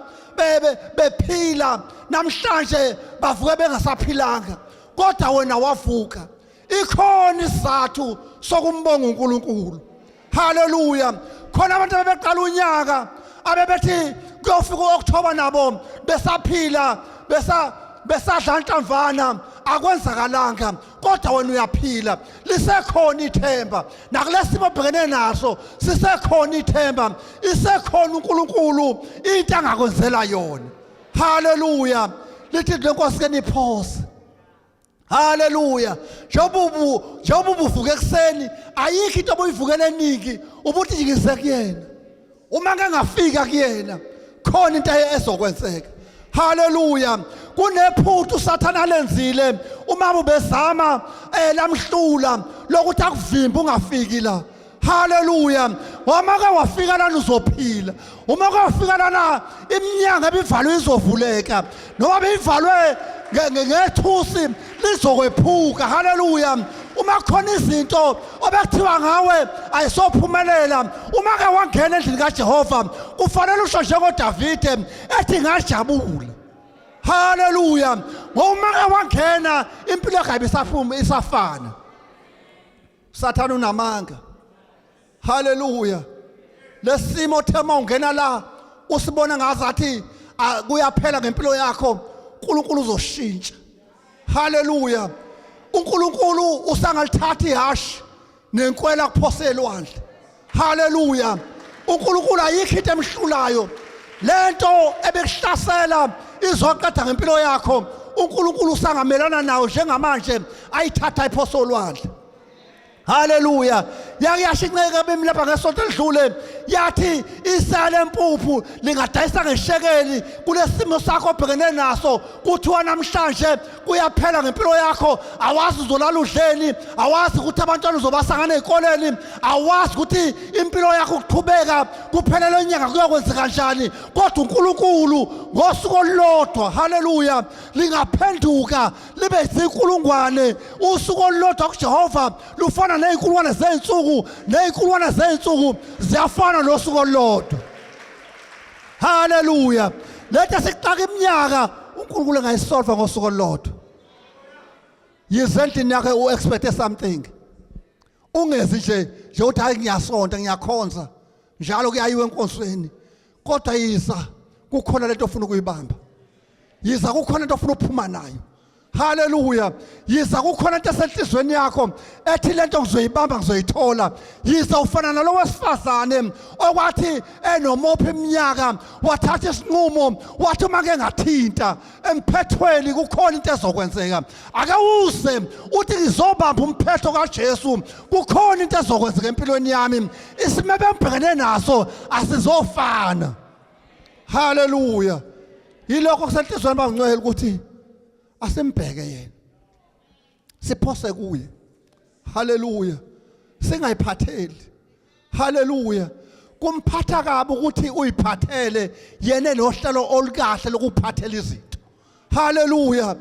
bephila namhlanje bavuka bengasaphilanga, kodwa wena wavuka. Ikhona isizathu sokumbonga uNkulunkulu. Haleluya. Khona abantu abebeqala unyaka abebethi kuyofika uOctober nabo besaphila besadla inhlamvana akwenzakalanga, kodwa wena uyaphila. Lisekhona ithemba nakulesimo obhekene naso, sisekhona ithemba, isekhona uNkulunkulu into angakwenzela yona. Haleluya. Lithi lenkosi ke niphose. Haleluya. Njengoba ubuvuka ekuseni ayikho into obuyivukela eningi ubuthi jikise kuyena. Uma ngengafika kuyena khona into ezokwenzeka. Haleluya. Kunephuthu uSathane alenzile uma ubezama lamhlula lokuthi akuvimba ungafiki la. Haleluya. Uma ke wafika lana uzophila. Uma ke wafika lana iminyango ebivalwe izovuleka, noma beyivalwe ngethusi lizokwephuka. Haleluya. Uma khona izinto obekuthiwa ngawe ayisophumelela, uma ke wangena endlini kaJehova kufanele usho njengoDavide ethi ngajabula. Haleluya. Ngoba ke wangena impilo yakhe isafana. Usathane unamanga. Haleluya. Lesimo thema ungena la usibona ngazathi kuyaphela ngempilo yakho, uNkulunkulu uzoshintsha. Haleluya. uNkulunkulu usangalithatha ihashi nenkwela kuphose elwandle. Haleluya. uNkulunkulu ayikho into emhlulayo. Lento ebekuhlasela izoqeda ngempilo yakho, uNkulunkulu usangamelana nawo njengamanje ayithatha iphoso olwandle. Hallelujah. Yashinceka bemi lapha ngesonto edlule yathi isale empuphu lingadayisa ngeshekeli kulesimo sakho obhekene naso kuthiwa namhlanje kuyaphela ngempilo yakho awazi uzolala udleni awazi ukuthi abantwana uzobasangana ezikoleni awazi ukuthi impilo yakho ukuqhubeka kuphelele inyanga kuyokwenza kanjani kodwa uNkulunkulu ngosuku olulodwa haleluya lingaphenduka libe izinkulungwane usuku olulodwa kuJehova lufana nezinkulungwane zeinsuku nezinkulungwane zeinsuku ziyafana nosuku olulodwa. Hallelujah. Lethe sikuxaka iminyaka uNkulunkulu engayisolve ngosuku olulodwa. Yize endlini yakhe uexpect something. Ungezi nje uthi hayi ngiyasonta ngiyakhonza njalo kuyayiwa enkonsweni kodwa yiza kukhona lento ofuna ukuyibamba. Yiza kukhona into ofuna ukuphuma nayo. Hallelujah. Yiza kukhona into esenhlizweni yakho ethi lento ngizoyibamba ngizoyithola. Yiza ufana nalo wesifazane okwathi enomopha iminyaka wathatha isinqumo wathi uma ke ngathinta emphethweni kukhona into ezokwenzeka. Ake uze uthi ngizobamba umphetho kaJesu kukhona into ezokwenzeka empilweni yami. Isimebe embhekene naso asizofana. Hallelujah. Yilokho kusenhlizweni bangcwele ukuthi asembheke yena siphose kuye. Hallelujah. Singayiphatheli. Hallelujah. Kumphatha kabi ukuthi uyiphathele yena nohlelo olukahle lokuphathela izinto. Hallelujah.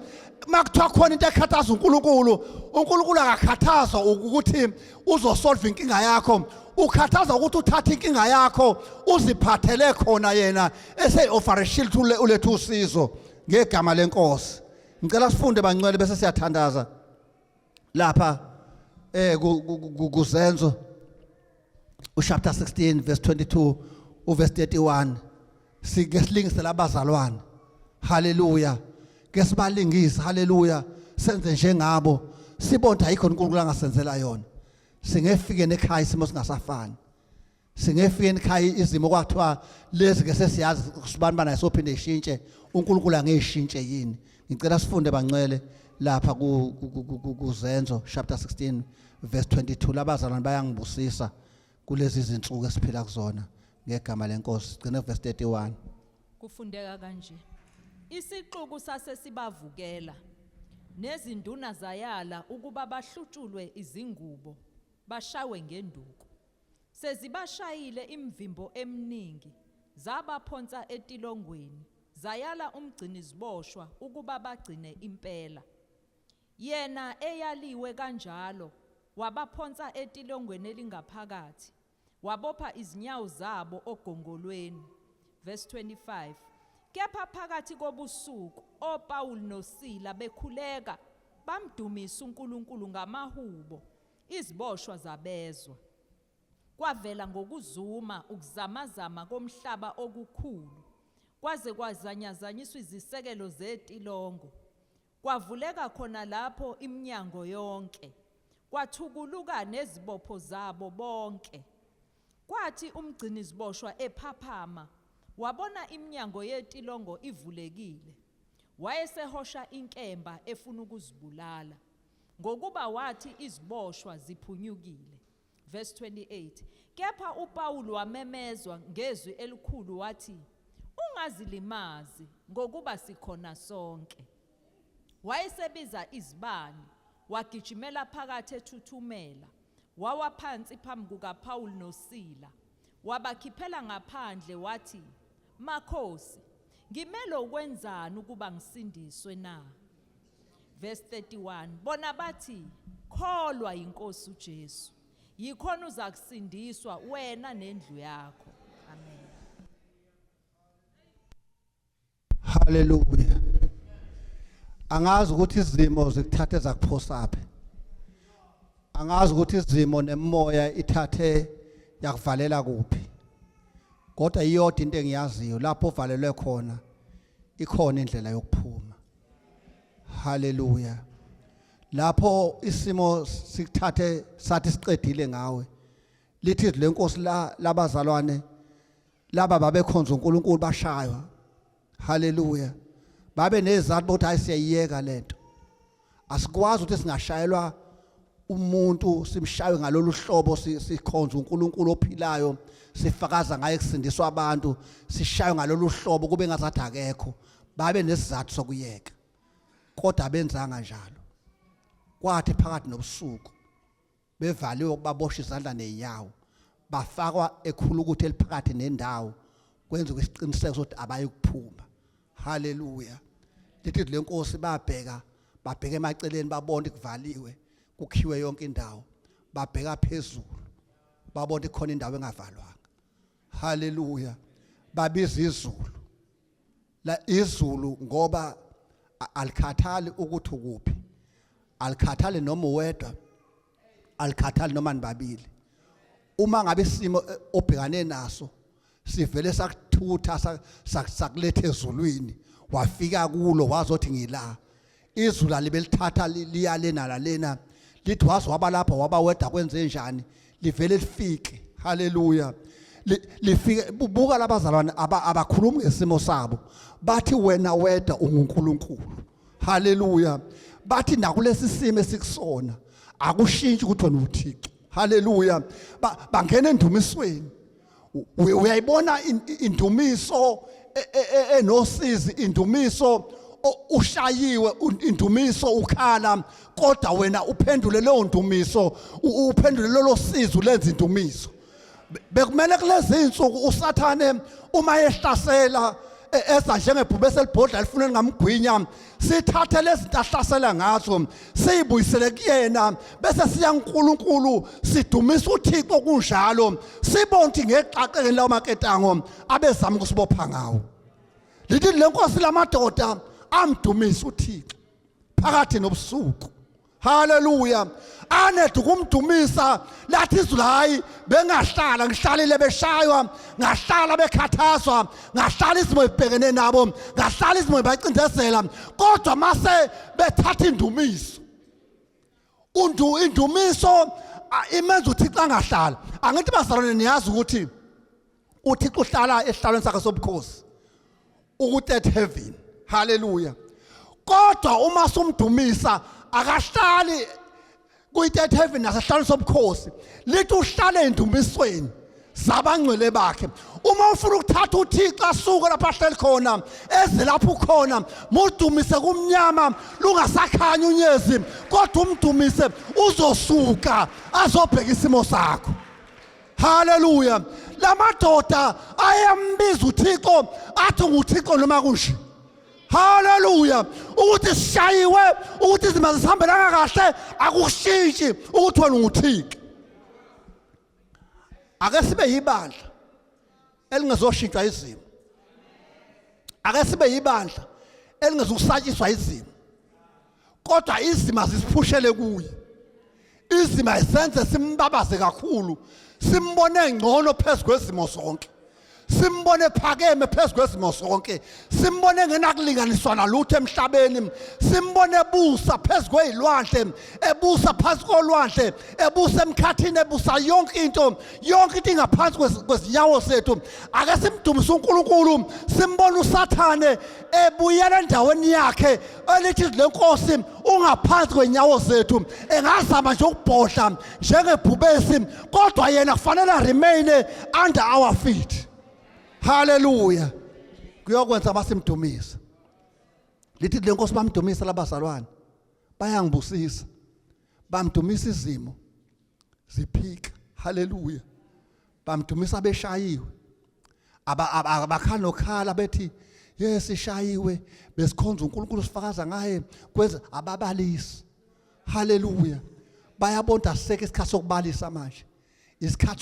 Makuthiwa khona into ekhathaza uNkulunkulu akakhathazwa ukuthi uzosolve inkinga yakho. Ukhathaza ukuthi uthathe inkinga yakho uziphathele khona yena ese-offer shield ulethe usizo ngegama lenkosi. Ngicela sifunde bangcwele bese siyathandaza lapha kuzenzo chapter 16 verse 22 verse 31 sike silingise labazalwane. Hallelujah. Ke sibalingise hallelujah senze njengabo sibonde ayikho uNkulunkulu angasenzela yona. Singefike nekhaya isimo singasafani. Singefike ekhaya izimo kwathiwa lezi ke sesiyazi sibani banayo sophinde ishintshe uNkulunkulu angeshintshe yini. Ngicela sifunde bangcwele lapha kuzenzo chapter 16 verse 22 labazalwane bayangibusisa kulezi izinsuku esiphila kuzona ngegama lenkosi. Sigcine verse 31. Kufundeka kanje. Isixuku sasesibavukela nezinduna zayala ukuba bahlutshulwe izingubo bashawe ngenduku. Sezibashayile imvimbo eminingi zabaphonsa etilongweni zayala umgcini ziboshwa ukuba bagcine impela. Yena eyaliwe kanjalo wabaphonsa etilongweni elingaphakathi wabopha izinyawo zabo ogongolweni. Verse 25. Kepha phakathi kobusuku oPaul noSila bekhuleka bamdumisa uNkulunkulu ngamahubo iziboshwa zabezwa. Kwavela ngokuzuma ukuzamazama komhlaba okukhulu kwaze kwazanyazanyiswa izisekelo zetilongo. Kwavuleka khona lapho iminyango yonke kwathukuluka nezibopho zabo bonke. Kwathi umgcini ziboshwa ephaphama wabona iminyango yetilongo ivulekile. Wayesehosha inkemba efuna ukuzibulala ngokuba wathi iziboshwa ziphunyukile. Verse 28. Kepha uPaul wamemezwa ngezwi elikhulu wathi ungazilimazi ngokuba sikhona sonke. Wayesebiza izibani wagijimela phakathi ethuthumela wawaphansi phambi kukaPaul noSila wabakhiphela ngaphandle wathi Makhosi ngimele ukwenzani ukuba ngisindiswe na? Verse 31. Bona bathi kholwa inkosi uJesu yikhona uzakusindiswa wena nendlu yakho. Amen. Hallelujah. Angazi ukuthi izimo zikuthathe zakuphosaphi. Angazi ukuthi izimo nemoya ithathe yakuvalela kuphi. Kodwa iyodwa into engiyaziyo lapho uvalelwe khona ikhona indlela yokuphuma. Hallelujah. Lapho isimo sikuthathe sathi siqedile ngawe lithi lenkosi labazalwane laba babekhonza uNkulunkulu bashaywa. Hallelujah. babe nezathu ukuthi ayisiyayiyeka lento. Asikwazi ukuthi singashayelwa umuntu simshaye ngalolu hlobo sikhonza uNkulunkulu ophilayo sifakaza ngaye kusindiswa abantu sishaye ngalolu hlobo kube ngazathi akekho. Babe nesizathu sokuyeka kodwa benzanga njalo. Kwathi phakathi nobusuku bevaliwe ukubabosha izandla nenyawo bafakwa ekhulukuthi eliphakathi nendawo kwenza isiqiniseko sokuthi abayi kuphuma. Haleluya. Lithi lenkosi babheka emaceleni babona kuvaliwe kukhiwe yonke indawo babheka phezulu babona khona indawo engavalwanga. Haleluya. Babiza izulu la izulu ngoba alikhathali ukuthi ukuphi, alikhathali noma uwedwa, alikhathali noma nibabili. Uma ngabe isimo obhekane naso sivele sakuthutha sakulethe ezulwini wafika kulo wazothi ngila izulu alibelithatha liyalena lalena lithi wazi waba lapha waba weda kwenze njani livele lifike. Haleluya. Lifike buka labazalwane abakhulumi ngesimo sabo bathi wena weda unguNkulunkulu. Haleluya. Bathi nakulesi simo esikusona akushintshi ukuthi wena uThixo. Haleluya. Bangena endumisweni. Uyayibona indumiso enosizi, indumiso ushayiwe, indumiso ukhala kodwa wena uphendule leyo ndumiso, uphendule lo sizo lenza indumiso. Bekumele kulezi insuku usathane uma ehlasela eza njengebhubesi elibhodla lifuna ngamgwinya sithathe lezi zinto ahlasela ngazo siyibuyisele kuyena bese siya kuNkulunkulu sidumisa uThixo kunjalo sibone ukuthi ngeqaqeni lawo maketango abezama ukusibopha ngawo. Lithi lenkosi lamadoda amdumisa uThixo phakathi nobusuku. Haleluya. Anethu kumdumisa lathi izulu hayi bengahlala ngihlalile beshaywa ngahlala bekhathazwa ngahlala izimo ibhekene nabo ngahlala izimo bacindezela kodwa mase bethatha indumiso indumiso imenza uThixo angahlala. Angithi bazalwane niyazi ukuthi uThixo uhlala esihlalweni sakhe sobukhosi ukuthi at heaven. Haleluya. Kodwa uma sumdumisa akahlali kuyithe heaven nasehlalo sobukhosi lithi uhlale endumisweni zabangcwele bakhe. Uma ufuna ukuthatha uThixo asuke lapha ahleli khona eze lapho ukhona mudumise kumnyama lungasakhanya unyezi kodwa umdumise uzosuka azobheka isimo sakho. Haleluya. Lamadoda ayambiza uThixo athi nguThixo noma kunje. Haleluya. Ukuthi sishayiwe ukuthi izimo zihambelanga kahle akushintshi ukuthi wena unguThixo. Ake sibe yibandla elingezoshintsha izimo. Ake sibe yibandla elingezukusatshiswa izimo. Kodwa izimo zisiphushele kuye. Izimo isenze simbabaze kakhulu. Simbone ngcono phezulu kwezimo zonke. Simbone phakeme phezulu kwezimo zonke. Simbone ngenakulinganiswa nalutho emhlabeni. Simbone ebusa phezulu kwezilwandle, ebusa phansi kolwandle, ebusa emkhathini, ebusa yonke into ingaphansi kwezinyawo zethu. Ake simdumise uNkulunkulu, simbone uSathane ebuyela endaweni yakhe elithi lenkosi ungaphansi kwenyawo zethu. Engazama nje ukubhodla njengebhubesi kodwa yena kufanele remain under our feet. Haleluya. Kuyokwenza basimdumisa. Lithi lenkosi bamdumisa labazalwane. Bayangibusisa. Bamdumisa izimo ziphika. Haleluya. Bamdumisa beshayiwe. Abakhala nokhala bethi yes ishayiwe besikhonza uNkulunkulu sifakaza ngaye kwenza ababalisi. Haleluya. Bayabonda seke isikhathi sokubalisa manje. Isikhathi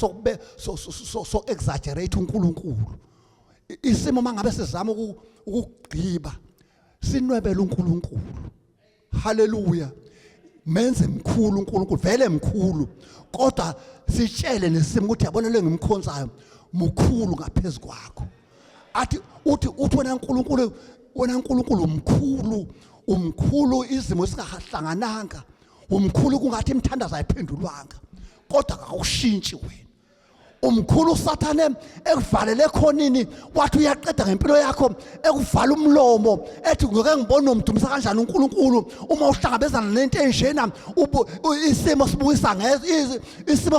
so exaggerate uNkulunkulu. Isimo mangabe sizama ukugqiba sinwebele uNkulunkulu. Haleluya. Menze mkhulu uNkulunkulu vele mkhulu kodwa sitshele nesimo ukuthi yabona le ngimkhonzayo mkhulu ngaphezulu kwakho. Athi uthi wena uNkulunkulu umkhulu izimo singahlangananga umkhulu kungathi imthandazo ayiphendulwanga kodwa akushintshi wena umkhulu usathane ekuvalele ekhonini wathi uyaqeda ngempilo yakho ekuvala umlomo ethi ngeke ngibone umdumisa kanjani uNkulunkulu uma uhlangabezana nento enjena isimo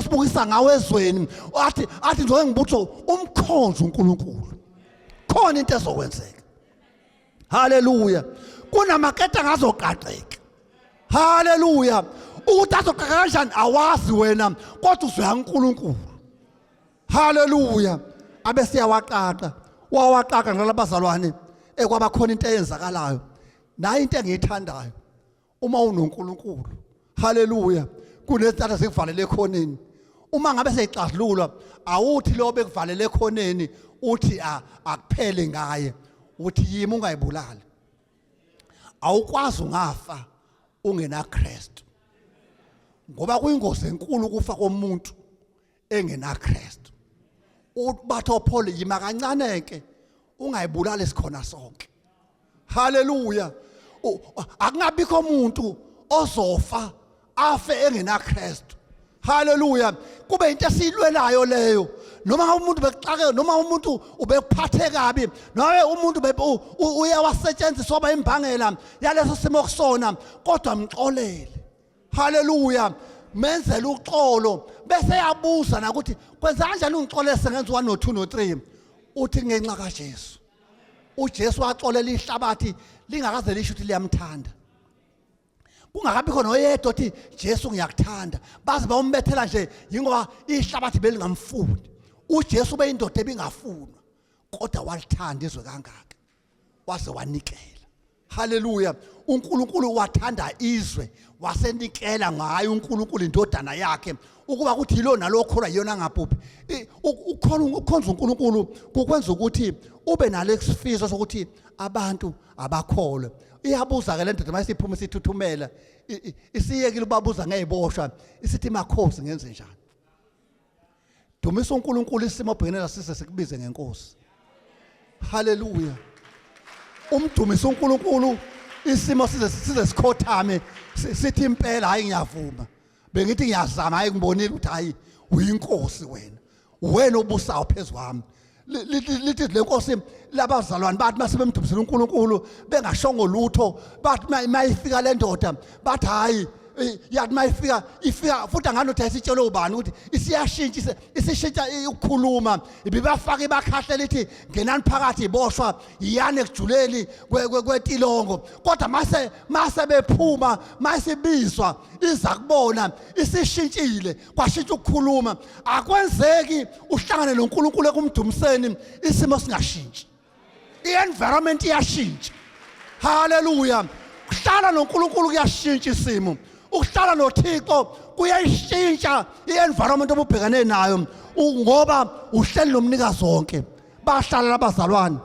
sibukisa ngawe ezweni athi ngeke ngibutho umkhonzo uNkulunkulu khona into ezokwenzeka. Haleluya. Kunamaketa ngazoqaqeka. Haleluya. Ukuthi azoqaqeka kanjani awazi wena kodwa uzwe uNkulunkulu. Haleluya. Abesiyawaqaqa wawaqaqa nalabazalwane ekwaba khona into eyenzakalayo nayo into engiyithandayo uma unoNkulunkulu. Haleluya. Kunezithatha sikuvalele ekhoneni uma ngabe seyixazululwa awuthi lo bekuvalele ekhoneni uthi akuphele ngaye uthi yimi ungayibulali. Awukwazi ungafa ungena Kristu ngoba kuyingozi enkulu kufa komuntu engena Kristu. Ubatho Paul yima kancaneke ungayibulali isikhona sonke. Haleluya. Akungabikho umuntu ozofa afe engena Kristu. Haleluya. Kube into esilwelayo leyo noma umuntu bexake noma umuntu ubekuphathe kabi noma umuntu uyawasetshenziswa oba imbangela yaleso simo kusona kodwa mxolele. Haleluya. Menzela uxolo bese yabuza na ukuthi kwenza kanjani ungixolele sengenza 1 no 2 no 3 uthi ngenxa kaJesu. uJesu waxolela ihlabathi lingakaze lisho ukuthi liyamthanda. Kungakabi khona oyedwa othi Jesu ngiyakuthanda baze bayombethela nje yingoba ihlabathi belingamfuni. uJesu beyindoda ebingafunwa kodwa walithanda izwe kangaka waze wanikela. Haleluya. uNkulunkulu wathanda izwe wasenikela ngayo uNkulunkulu indodana yakhe ukuba kuthi yilo nalokho yona ngapuphi ukhonza uNkulunkulu kukwenza ukuthi ube nalesifiso sokuthi abantu abakholwe. Iyabuza ke le ndoda mayisiphuma isithuthumela isiyekile ubabuza ngeziboshwa isithi makhosi ngenze njani. Dumisa uNkulunkulu isimo obhekelela sise sikubize ngenkosi. Haleluya. Umdumisa uNkulunkulu isimo size sikhothame sithi impela hayi ngiyavuma bengithi ngiyazama hayi ngibonile ukuthi hayi uyinkosi wena obusayo phezwami. Lithi lenkosi labazalwane bathi masebemdumisela uNkulunkulu bengashongo lutho bathi mayifika le ndoda bathi hayi yathi mayifika futhi anganothi ayisitshelo ubani ukuthi isishintsha ukukhuluma ibibafaka ibakhahle lithi ngenani phakathi iboshwa iyane ekujuleni kwetilongo kodwa mase bephuma masebizwa iza kubona isishintshile kwashintsha ukukhuluma. Akwenzeki uhlangane noNkulunkulu ekumdumiseni isimo singashintshi i-environment iyashintsha. Haleluya. Kuhlala noNkulunkulu kuyashintsha isimo. Ukuhlala noThixo kuyayishintsha i-environment obubhekane nayo ngoba uhleli nomnikazi wonke. Bahlala labazalwane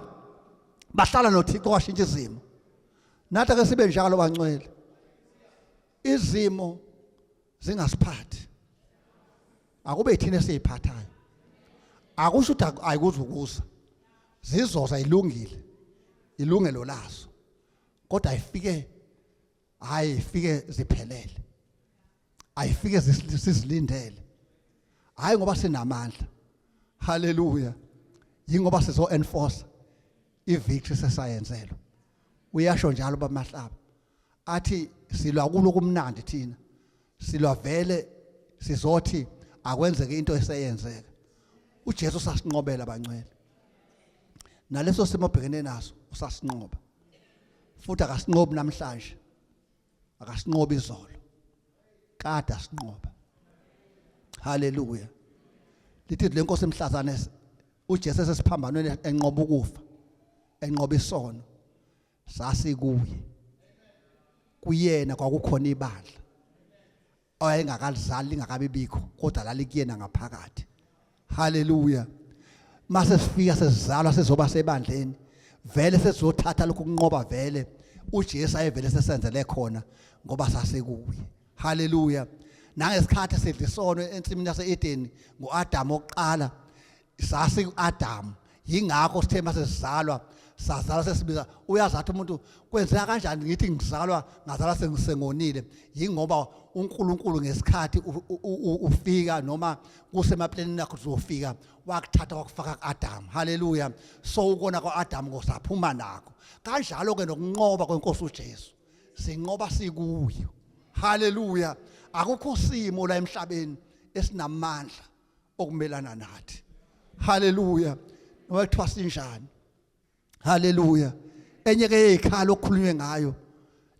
bahlala noThixo washintsha izimo. Nathi ke sibe njalo bangcwele. Izimo zingasiphathi. Akube yithina esiziphathayo. Akusho ukuthi ayikuzukuza. Zizoza ilungile. Ilungelo lazo. Kodwa ayifike ziphelele. Ayifike sizilindele. Hayi ngoba sinamandla. Haleluya. Yingoba sizo enforce i-victory sesayenzelwa. Uyasho njalo bamahlaba. Athi silwa kulo kumnandi thina. Silwa vele sizothi akwenzeke into eseyenzeka. uJesu sasinqobela bangcwele. Naleso simo obhekene naso usasinqoba. Futhi akasinqobi namhlanje. Akasinqobi izolo. Kade asinqoba. Haleluya. Lithi lenkosi emhlazane uJesu sesiphambanweni enqoba ukufa. Enqoba isono. Sasikuye. Kuyena kwakukhona ibandla. Ayengakalizali lingakabi bikho kodwa lalikuyena ngaphakathi. Haleluya. Mase sifika sesizalwa sezoba sebandleni vele sesizothatha lokhu kunqoba vele uJesu ayevele sesenzele khona ngoba sasekuye. Haleluya. Nangesikhathi sedlisono ensimini yaseEdeni ngoAdam oqala sasi uAdam yingakho sithe mase sizalwa sazalwa sesibiza uyazathi umuntu kwenzeka kanjani ngithi ngizalwa ngazalwa sengisongonile yingoba uNkulunkulu ngesikhathi ufika noma kusemaplanini akho uzofika wakuthatha wakufaka kuAdam. Haleluya. So ukona kwaAdam ngosaphuma nakho kanjalo ke nokunqoba kwenkosi uJesu sinqoba sikuyo. Haleluya. Akukho simo la emhlabeni esinamandla okumelana nathi. Haleluya. Noma kuthiwa sinjani. Haleluya. Enye ke yezikhalo okukhulunywe ngayo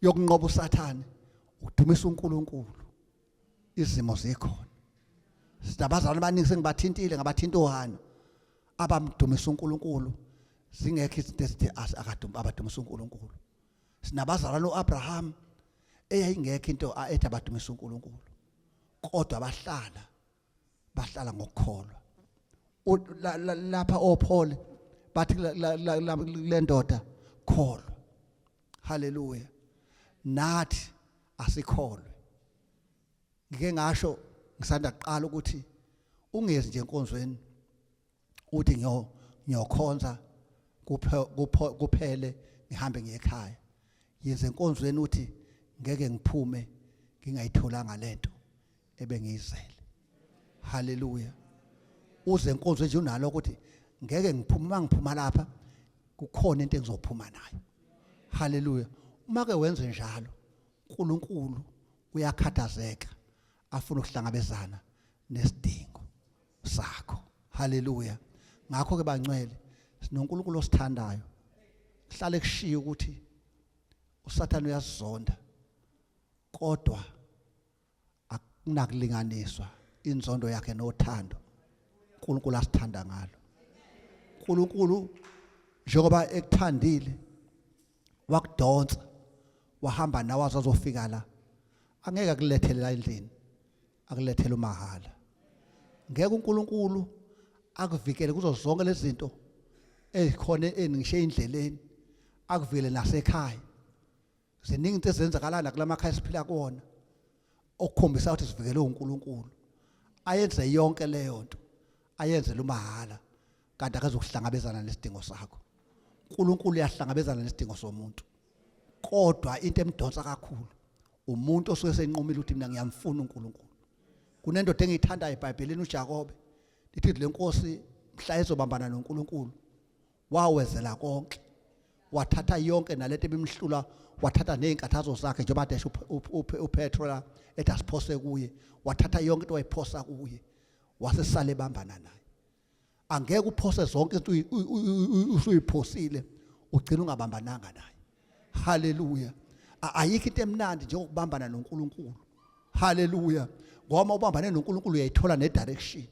yokunqoba uSathane udumisa uNkulunkulu. Izimo zikhona. Sinabazalwane abaningi sengibathintile ngabathinta oHana abamdumisa uNkulunkulu zingekho izinto ezithi abadumisa uNkulunkulu. Sinabazalwane uAbraham eyayingekho into ethi abadumisa uNkulunkulu kodwa bahlala ngokukholwa. Lapha oPaul bathi le ndoda kholwa. Haleluya. Nathi asikholwe. Ngike ngasho ngisanda kuqala ukuthi ungezi nje enkonzweni uthi ngiyokhonza kuphele ngihambe ngiye ekhaya. Yenze enkonzweni uthi ngeke ngiphume ngingayitholanga lento ebengiyizele. Haleluya. Uze enkonzweni nje unalo ukuthi ngeke ngiphuma lapha kukhona into engizophuma nayo. Haleluya. Uma ke wenze njalo uNkulunkulu uyakhathazeka afuna ukuhlangabezana nesidingo sakho. Haleluya. Ngakho ke bangcwele sinoNkulunkulu osithandayo. Hlale kushiya ukuthi uSathane uyasizonda kodwa akunakulinganiswa inzondo yakhe nothando uNkulunkulu asithanda ngalo. uNkulunkulu njengoba ekuthandile wakudonsa wahamba nawe azozofika la angeke akulethele la endlini akulethele umahala. Ngeke uNkulunkulu akuvikele kuzo zonke lezi zinto ezikhona eningishe indleleni akuvikele nasekhaya. Ziningi into ezenzakala kulamakhaya siphila kuona okukhombisa ukuthi sivikele uNkulunkulu. Ayenze yonke leyo nto ayenze lumahala kanti akazokuhlangabezana nesidingo sakho. uNkulunkulu uyahlangabezana nesidingo somuntu kodwa into emdonsa kakhulu umuntu osuke senqumile ukuthi mina ngiyamfuna uNkulunkulu. Kunendoda engiyithandayo eBhayibhelini uJakobe lithi le nkosi mhla ezobambana noNkulunkulu wawezela konke wathatha yonke nalento ebimhlula wathatha nezinkathazo zakhe njengoba desha uPetrola ethi asiphose kuye wathatha yonke into wayiphosa kuye wasesale bambana naye. Angeke uphose zonke into usuyiphosile ugcina ungabambananga naye. Haleluya. Ayikho into emnandi njengokubambana noNkulunkulu. Haleluya. Ngoba ubambane noNkulunkulu uyayithola nedirection.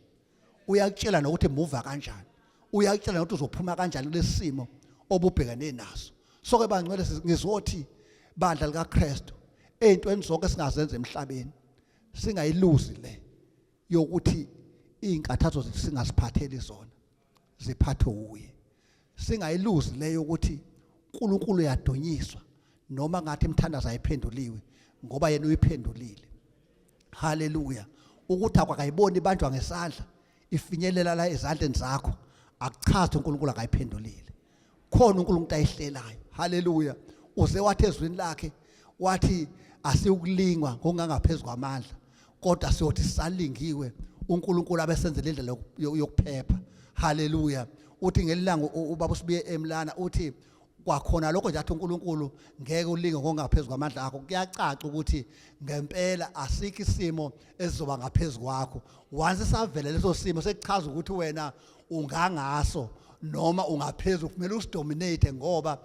Uyakutshela nokuthi move kanjani. Uyakutshela nokuthi uzophuma kanjani lesimo obubhekane naso. So ke bangcwele ngizothi bandla likaKristu ezintweni zonke singazenza emhlabeni singayiluzi le yokuthi izinkathazo zethu singasiphatheli zona ziphathwe uye. Singayiluzi le yokuthi uNkulunkulu uyadonyiswa noma ngathi imthandazo ayiphenduliwe ngoba yena uyiphendulile. Haleluya. Ukuthi akayiboni ibanjwa ngesandla ifinyelela la ezandleni zakho akuchazi uNkulunkulu akayiphendulile. Khona uNkulunkulu ayihlelayo. Haleluya. Uze wathi ezwini lakhe wathi asiyukulingwa ngokungangaphezulu kwamandla kodwa siyothi salingiwe uNkulunkulu abesenzele indlela yokuphepha. Haleluya. Uthi ngelilanga ubaba usibiye eMlana uthi kwakhona lokho nje athi uNkulunkulu ngeke ulinge ngokungaphezulu kwamandla akho. Kuyacaca ukuthi ngempela asikho isimo esizoba ngaphezulu kwakho. Once savela leso simo sekuchaza ukuthi wena ungangaso noma ungaphezulu kumele usidominate ngoba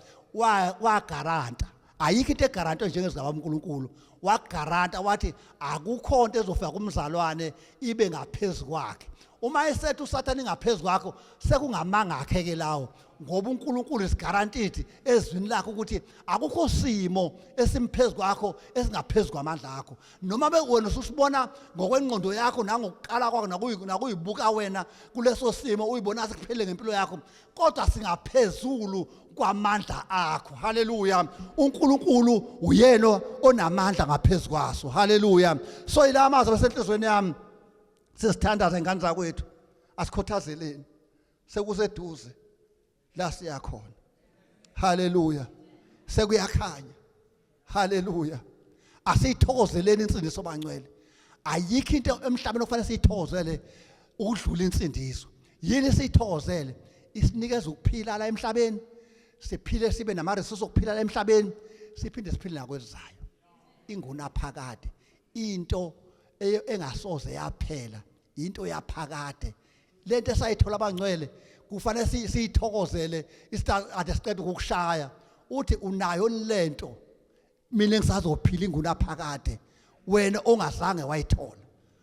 wagaranta. Ayikho into egarantwe njengezigaba uNkulunkulu. Wagaranta wathi akukho into ezofika kumzalwane ibe ngaphezulu kwakhe. Uma esethi uSathane ngaphezulu kwakho sekungamanga akhe ke lawo ngoba uNkulunkulu isigarantidi ezwini lakho ukuthi akukho simo esimphezulu kwakho esingaphezulu kwamandla akho. Noma wena usibona ngokwengqondo yakho nangokuqala kwakho nakuyibuka wena kuleso simo uyibona sekuphele ngempilo yakho kodwa singaphezulu kwamandla akho. Haleluya. uNkulunkulu uyena onamandla ngaphezulu kwaso. Haleluya. So ila amazwi asenhlizweni yami sisithandaza ingane zakwethu asikhothazeleni sekuseduze la siyakhona. Haleluya. Sekuyakhanya. Haleluya. Asiyithokozeleni insindiso bangcwele. Ayikho into emhlabeni okufanele siyithokozele ukudlula insindiso. Yini siyithokozele? Isinikeza ukuphila la emhlabeni. Siphile sibe namaresources okuphila la emhlabeni. Siphinde siphile nakwezayo. Inguna phakade. Into engasoze yaphela. Into yaphakade. Lento esayithola abangcwele kufanele siyithokozele ade siqeda ukukushaya. Uthi unayo lento. Mina ngisazophila inguna phakade. Wena ongazange wayithola.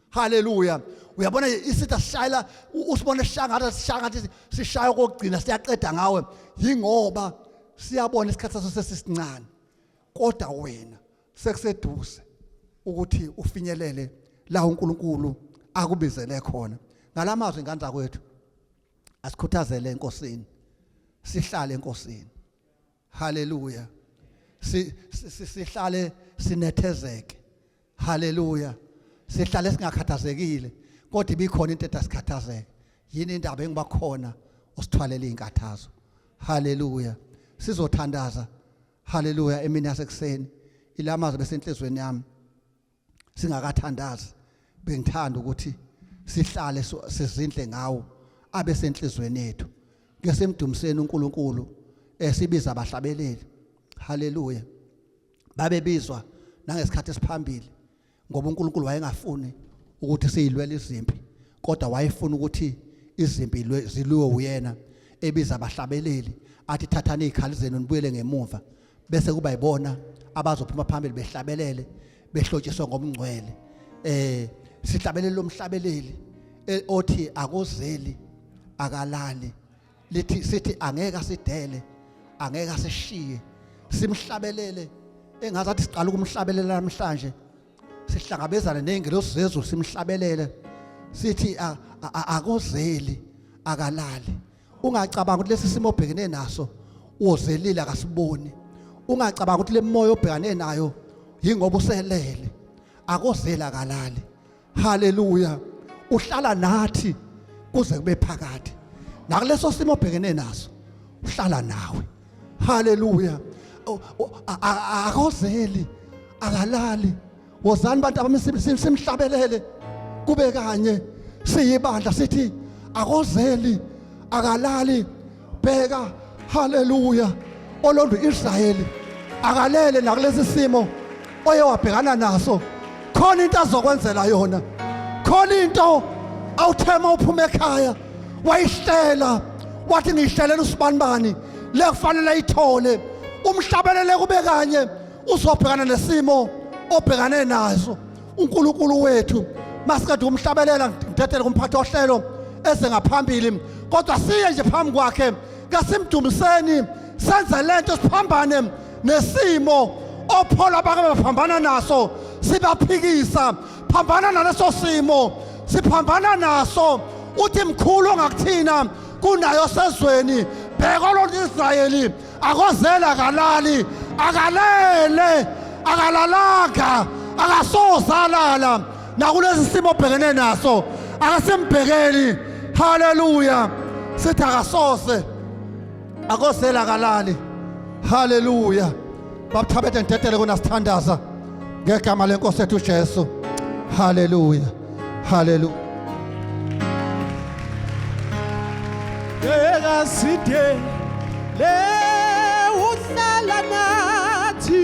Haleluya. Uyabona isithi sishayela usibone sishanga sishaya kokugcina siyaqeda ngawe yingoba siyabona isikhathi saso sesisincane. Kodwa wena sekuseduze ukuthi ufinyelele la uNkulunkulu akubizele khona. Ngalamazwi ingane zakwethu asikhuthazele enkosini. Sihlale enkosini. Haleluya. Sihlale sinethezeke. Haleluya. Sihlale singakhathazekile kodwa ibikhona into edasikhathazeke. Yini indaba engiba khona usithwalele inkathazo. Haleluya. Sizothandaza. Haleluya emini yasekuseni. Ilamazwi besenhlizweni yami. Singakathandazi bengithanda ukuthi sihlale sizindle ngawo abesenhlizweni yethu. Ngesemdumiseni uNkulunkulu sibiza abahlabeleli. Haleluya. Babebizwa nangesikhathi esiphambili ngoba uNkulunkulu wayengafuni ukuthi siyilwele izimpi kodwa wayefuna ukuthi izimpi ziliwe uyena ebiza abahlabeleli athi thathani izikhali zenu nibuyele ngemuva bese kuba yibona abazophuma phambili behlabelele behlotshiswa ngomngcwele. Sihlabelele lomhlabeleli othi akozeli akalali lithi sithi angeke asidele angeke asishiye simhlabelele engazathi siqala ukumhlabelela namhlanje sihlangabezana nengelosi zezulu simhlabelele sithi akozeli akalali. Ungacabanga ukuthi lesi simo obhekene naso uzelile akasiboni. Ungacabanga ukuthi le moya obhekane nayo yingoba uselele. Akozeli akalali. Haleluya. Uhlala nathi kuze kube phakade. Nakuleso simo obhekene naso uhlala nawe. Haleluya. Akozeli akalali. Wozani bantu abamsimhlabelele kube kanye siyibandla sithi akozeli akalali. Bheka. Haleluya. Olondu Israyeli akalele nakulesi simo oye wabhekana naso. Khona into azokwenzela yona. Khona into awuthema uphuma ekhaya wayihlela wathi ngihlelela usibanibani lekufanele ithole umhlabelele kube kanye uzobhekana nesimo obhekane nazo. uNkulunkulu wethu masikade umhlabelela ngidedele kumphathi ohlelo esengaphambili kodwa siye nje phambi kwakhe ngasimdumiseni senze lento siphambane nesimo ophola bake baphambana naso sibaphikisa phambana naleso simo siphambana naso. Uthi mkhulu ongakuthina kunayo sezweni. Bheka lo Israyeli akozela akalali akalele akalalanga akasozalala nakulesi simo obhekene naso akasimbhekeli. Haleluya. Sithi akasoze akozela akalali. Haleluya. Babuthabethe ngidedele kunasithandaza ngegama lenkosi yethu uJesu. Haleluya. Haleluya. Ega sithe le uhlala nathi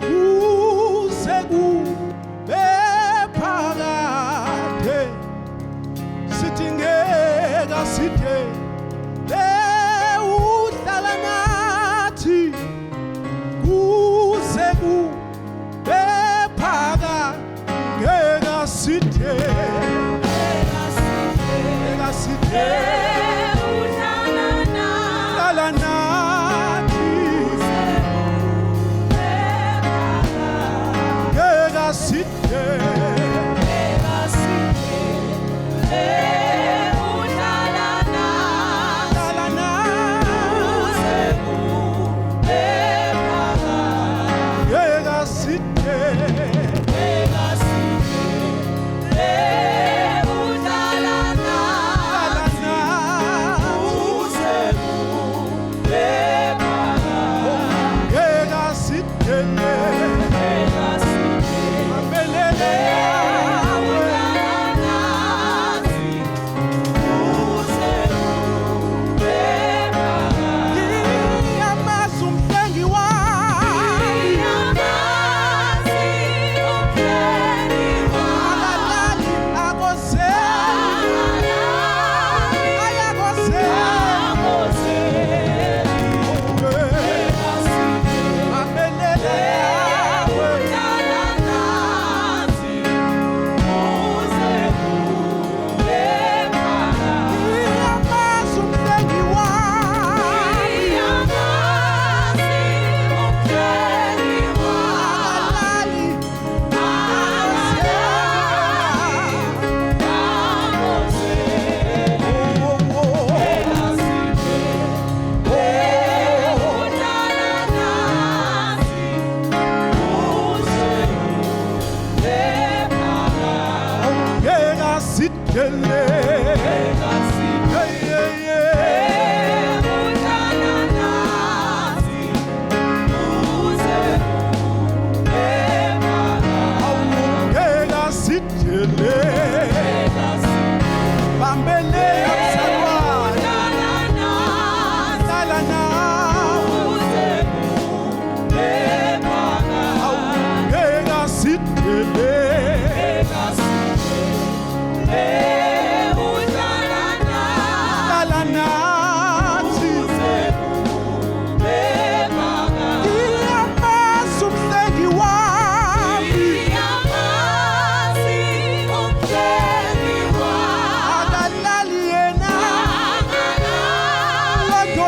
useku bephakade sithi ngeka sithe le uhlala nathi useku bephakade ngeka sithe ngeka sithe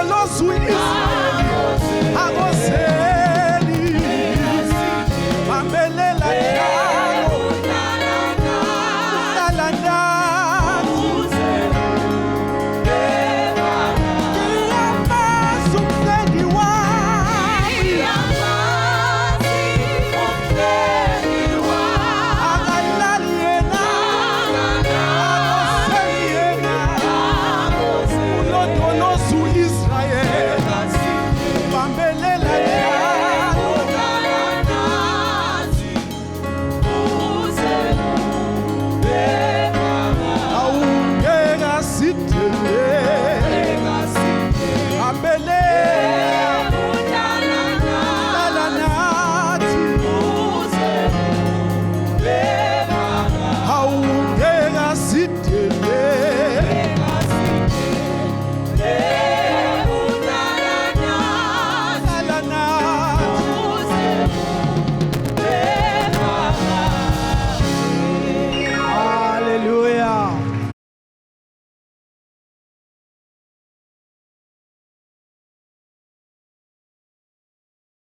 lozwisa